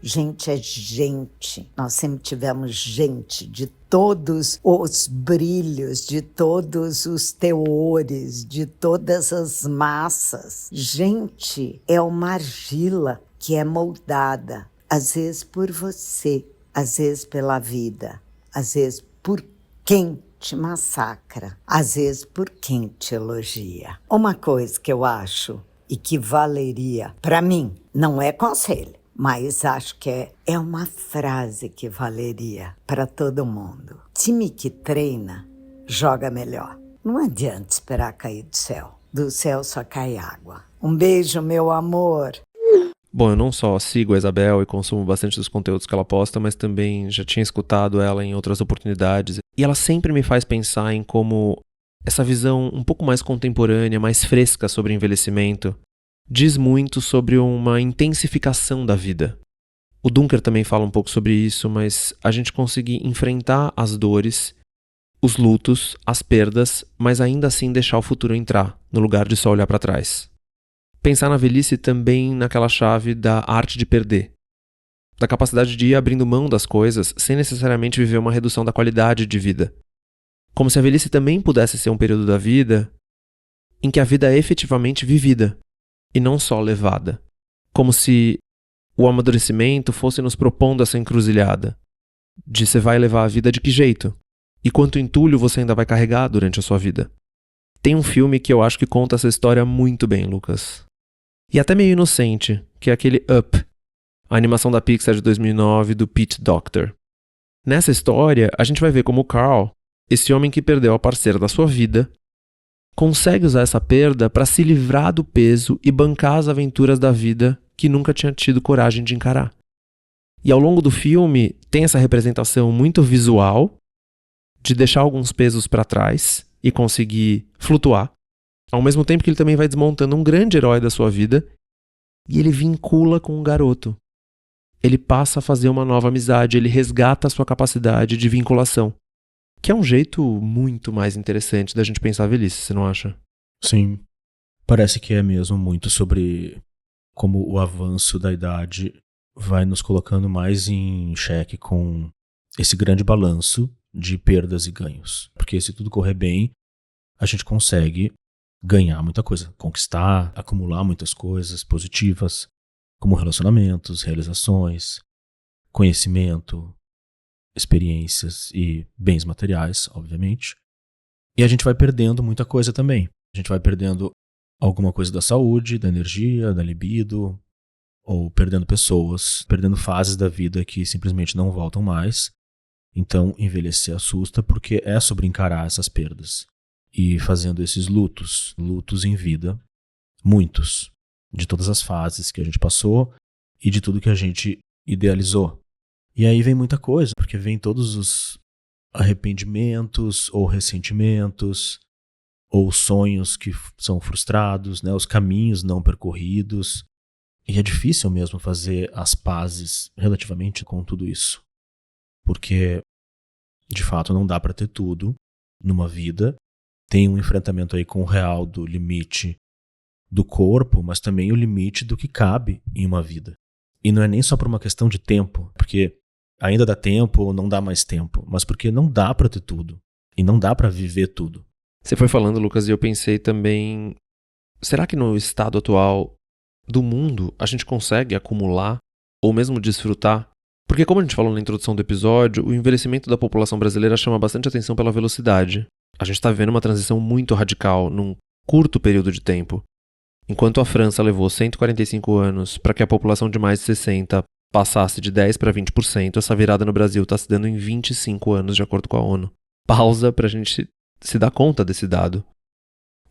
Gente é gente. Nós sempre tivemos gente de todos os brilhos, de todos os teores, de todas as massas. Gente é uma argila que é moldada, às vezes por você, às vezes pela vida, às vezes por quem te massacra, às vezes por quem te elogia. Uma coisa que eu acho e que valeria, para mim, não é conselho, mas acho que é uma frase que valeria para todo mundo. Time que treina, joga melhor. Não adianta esperar cair do céu. Do céu só cai água. Um beijo, meu amor. Bom, eu não só sigo a Isabel e consumo bastante dos conteúdos que ela posta, mas também já tinha escutado ela em outras oportunidades. E ela sempre me faz pensar em como essa visão um pouco mais contemporânea, mais fresca sobre envelhecimento, diz muito sobre uma intensificação da vida. O Dunker também fala um pouco sobre isso, mas a gente conseguir enfrentar as dores, os lutos, as perdas, mas ainda assim deixar o futuro entrar, no lugar de só olhar para trás. Pensar na velhice também naquela chave da arte de perder, da capacidade de ir abrindo mão das coisas sem necessariamente viver uma redução da qualidade de vida. Como se a velhice também pudesse ser um período da vida em que a vida é efetivamente vivida, e não só levada. Como se o amadurecimento fosse nos propondo essa encruzilhada de você vai levar a vida de que jeito? E quanto entulho você ainda vai carregar durante a sua vida? Tem um filme que eu acho que conta essa história muito bem, Lucas. E até meio inocente, que é aquele Up, a animação da Pixar de 2009 do Pete Docter. Nessa história, a gente vai ver como o Carl, esse homem que perdeu a parceira da sua vida, consegue usar essa perda para se livrar do peso e bancar as aventuras da vida que nunca tinha tido coragem de encarar. E ao longo do filme tem essa representação muito visual de deixar alguns pesos para trás e conseguir flutuar, ao mesmo tempo que ele também vai desmontando um grande herói da sua vida e ele vincula com um garoto. Ele passa a fazer uma nova amizade, ele resgata a sua capacidade de vinculação. Que é um jeito muito mais interessante da gente pensar a velhice, você não acha? Sim. Parece que é mesmo muito sobre como o avanço da idade vai nos colocando mais em xeque com esse grande balanço de perdas e ganhos. Porque se tudo correr bem, a gente consegue ganhar muita coisa, conquistar, acumular muitas coisas positivas, como relacionamentos, realizações, conhecimento, experiências e bens materiais, obviamente. E a gente vai perdendo muita coisa também. A gente vai perdendo alguma coisa da saúde, da energia, da libido, ou perdendo pessoas, perdendo fases da vida que simplesmente não voltam mais. Então, envelhecer assusta porque é sobre encarar essas perdas. E fazendo esses lutos em vida, muitos, de todas as fases que a gente passou e de tudo que a gente idealizou. E aí vem muita coisa, porque vem todos os arrependimentos ou ressentimentos, ou sonhos que são frustrados, né? Os caminhos não percorridos. E é difícil mesmo fazer as pazes relativamente com tudo isso. Porque, de fato, não dá para ter tudo numa vida. Tem um enfrentamento aí com o real do limite do corpo, mas também o limite do que cabe em uma vida. E não é nem só por uma questão de tempo, porque ainda dá tempo ou não dá mais tempo, mas porque não dá para ter tudo e não dá para viver tudo. Você foi falando, Lucas, e eu pensei também, será que no estado atual do mundo a gente consegue acumular ou mesmo desfrutar. Porque, como a gente falou na introdução do episódio, o envelhecimento da população brasileira chama bastante atenção pela velocidade. A gente está vivendo uma transição muito radical num curto período de tempo. Enquanto a França levou 145 anos para que a população de mais de 60 passasse de 10% para 20%, essa virada no Brasil está se dando em 25 anos, de acordo com a ONU. Pausa para a gente se dar conta desse dado.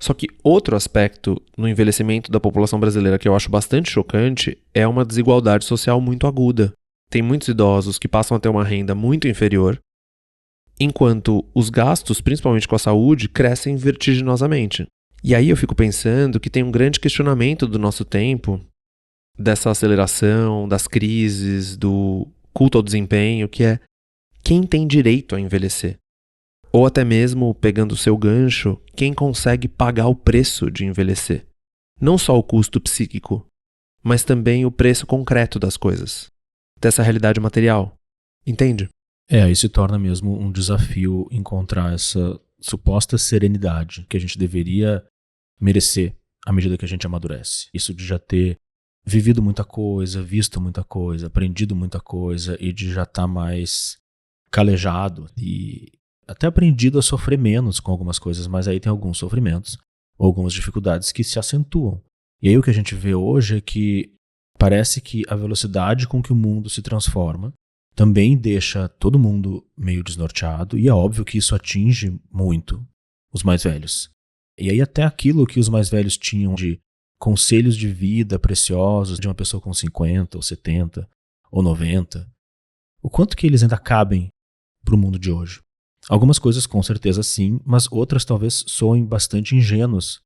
Só que outro aspecto no envelhecimento da população brasileira que eu acho bastante chocante é uma desigualdade social muito aguda. Tem muitos idosos que passam a ter uma renda muito inferior, enquanto os gastos, principalmente com a saúde, crescem vertiginosamente. E aí eu fico pensando que tem um grande questionamento do nosso tempo, dessa aceleração, das crises, do culto ao desempenho, que é quem tem direito a envelhecer? Ou até mesmo, pegando o seu gancho, quem consegue pagar o preço de envelhecer? Não só o custo psíquico, mas também o preço concreto das coisas, dessa realidade material. Entende? Aí se torna mesmo um desafio encontrar essa suposta serenidade que a gente deveria merecer à medida que a gente amadurece. Isso de já ter vivido muita coisa, visto muita coisa, aprendido muita coisa e de já estar mais calejado e até aprendido a sofrer menos com algumas coisas, mas aí tem alguns sofrimentos ou algumas dificuldades que se acentuam. E aí o que a gente vê hoje é que parece que a velocidade com que o mundo se transforma também deixa todo mundo meio desnorteado, e é óbvio que isso atinge muito os mais velhos. E aí até aquilo que os mais velhos tinham de conselhos de vida preciosos de uma pessoa com 50 ou 70 ou 90, o quanto que eles ainda cabem para o mundo de hoje? Algumas coisas com certeza sim, mas outras talvez soem bastante ingênuas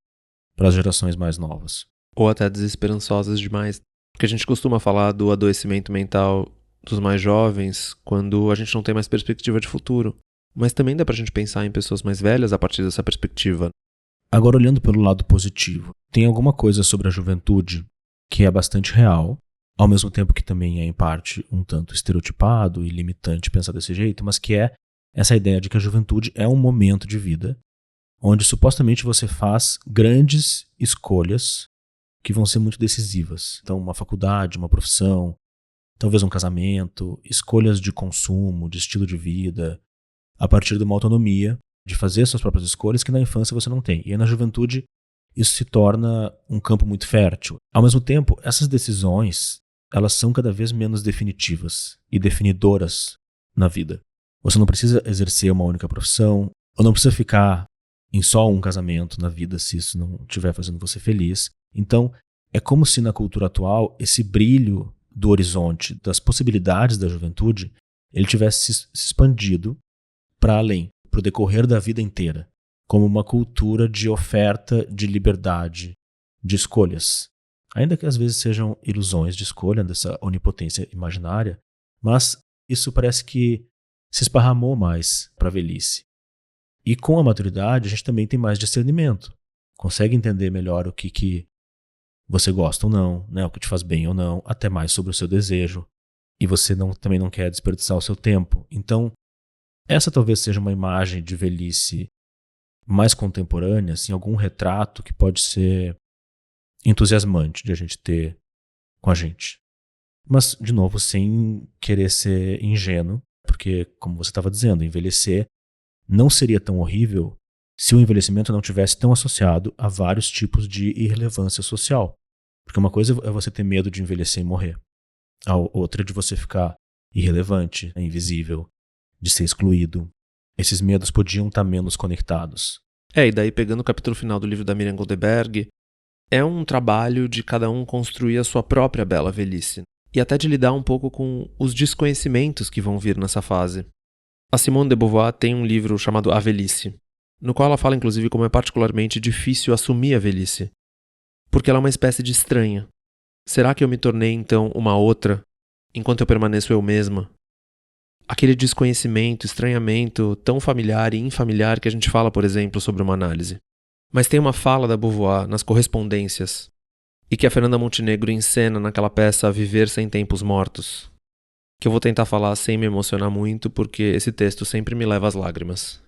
para as gerações mais novas. Ou até desesperançosas demais. Porque a gente costuma falar do adoecimento mental dos mais jovens quando a gente não tem mais perspectiva de futuro. Mas também dá pra gente pensar em pessoas mais velhas a partir dessa perspectiva. Agora, olhando pelo lado positivo, tem alguma coisa sobre a juventude que é bastante real, ao mesmo tempo que também é, em parte, um tanto estereotipado e limitante pensar desse jeito, mas que é essa ideia de que a juventude é um momento de vida onde supostamente você faz grandes escolhas que vão ser muito decisivas. Então, uma faculdade, uma profissão, talvez um casamento, escolhas de consumo, de estilo de vida, a partir de uma autonomia de fazer suas próprias escolhas que na infância você não tem. E aí na juventude isso se torna um campo muito fértil. Ao mesmo tempo, essas decisões, elas são cada vez menos definitivas e definidoras na vida. Você não precisa exercer uma única profissão, ou não precisa ficar em só um casamento na vida se isso não estiver fazendo você feliz. Então, é como se na cultura atual esse brilho do horizonte, das possibilidades da juventude, ele tivesse se expandido para além, para o decorrer da vida inteira, como uma cultura de oferta de liberdade, de escolhas. Ainda que às vezes sejam ilusões de escolha, dessa onipotência imaginária, mas isso parece que se esparramou mais para a velhice. E com a maturidade a gente também tem mais discernimento, consegue entender melhor o que você gosta ou não, né, o que te faz bem ou não, até mais sobre o seu desejo. E você também não quer desperdiçar o seu tempo. Então, essa talvez seja uma imagem de velhice mais contemporânea, assim, algum retrato que pode ser entusiasmante de a gente ter com a gente. Mas, de novo, sem querer ser ingênuo, porque, como você estava dizendo, envelhecer não seria tão horrível se o envelhecimento não tivesse tão associado a vários tipos de irrelevância social. Porque uma coisa é você ter medo de envelhecer e morrer. A outra é de você ficar irrelevante, invisível, de ser excluído. Esses medos podiam estar menos conectados. E daí pegando o capítulo final do livro da Miriam Goldberg, é um trabalho de cada um construir a sua própria bela velhice. E até de lidar um pouco com os desconhecimentos que vão vir nessa fase. A Simone de Beauvoir tem um livro chamado A Velhice, no qual ela fala inclusive como é particularmente difícil assumir a velhice, porque ela é uma espécie de estranha. Será que eu me tornei então uma outra, enquanto eu permaneço eu mesma? Aquele desconhecimento, estranhamento tão familiar e infamiliar que a gente fala, por exemplo, sobre uma análise. Mas tem uma fala da Beauvoir nas Correspondências, e que a Fernanda Montenegro encena naquela peça A Viver Sem Tempos Mortos, que eu vou tentar falar sem me emocionar muito, porque esse texto sempre me leva às lágrimas.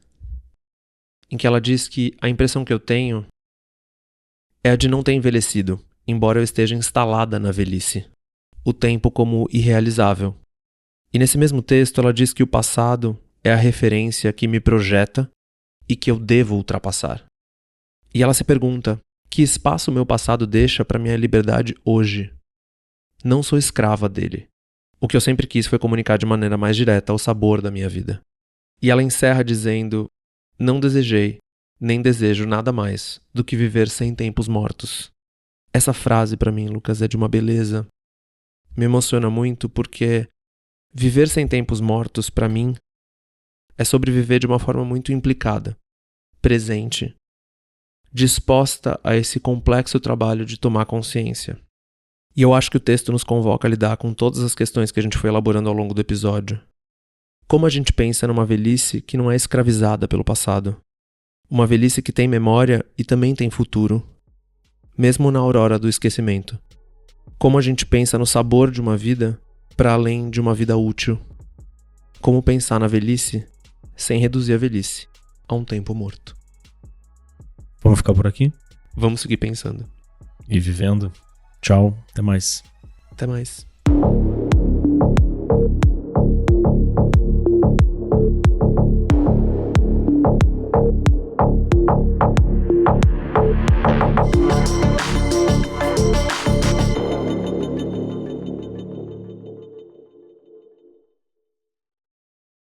Em que ela diz que a impressão que eu tenho é a de não ter envelhecido, embora eu esteja instalada na velhice. o tempo como irrealizável. E nesse mesmo texto ela diz que o passado é a referência que me projeta e que eu devo ultrapassar. E ela se pergunta: que espaço o meu passado deixa para minha liberdade hoje? Não sou escrava dele. O que eu sempre quis foi comunicar de maneira mais direta o sabor da minha vida. E ela encerra dizendo: não desejei, nem desejo nada mais do que viver sem tempos mortos. Essa frase para mim, Lucas, é de uma beleza. Me emociona muito porque viver sem tempos mortos, para mim, é sobreviver de uma forma muito implicada, presente, disposta a esse complexo trabalho de tomar consciência. E eu acho que o texto nos convoca a lidar com todas as questões que a gente foi elaborando ao longo do episódio. Como a gente pensa numa velhice que não é escravizada pelo passado? Uma velhice que tem memória e também tem futuro, mesmo na aurora do esquecimento. Como a gente pensa no sabor de uma vida para além de uma vida útil? Como pensar na velhice sem reduzir a velhice a um tempo morto? Vamos ficar por aqui? Vamos seguir pensando. E vivendo. Tchau, até mais. Até mais.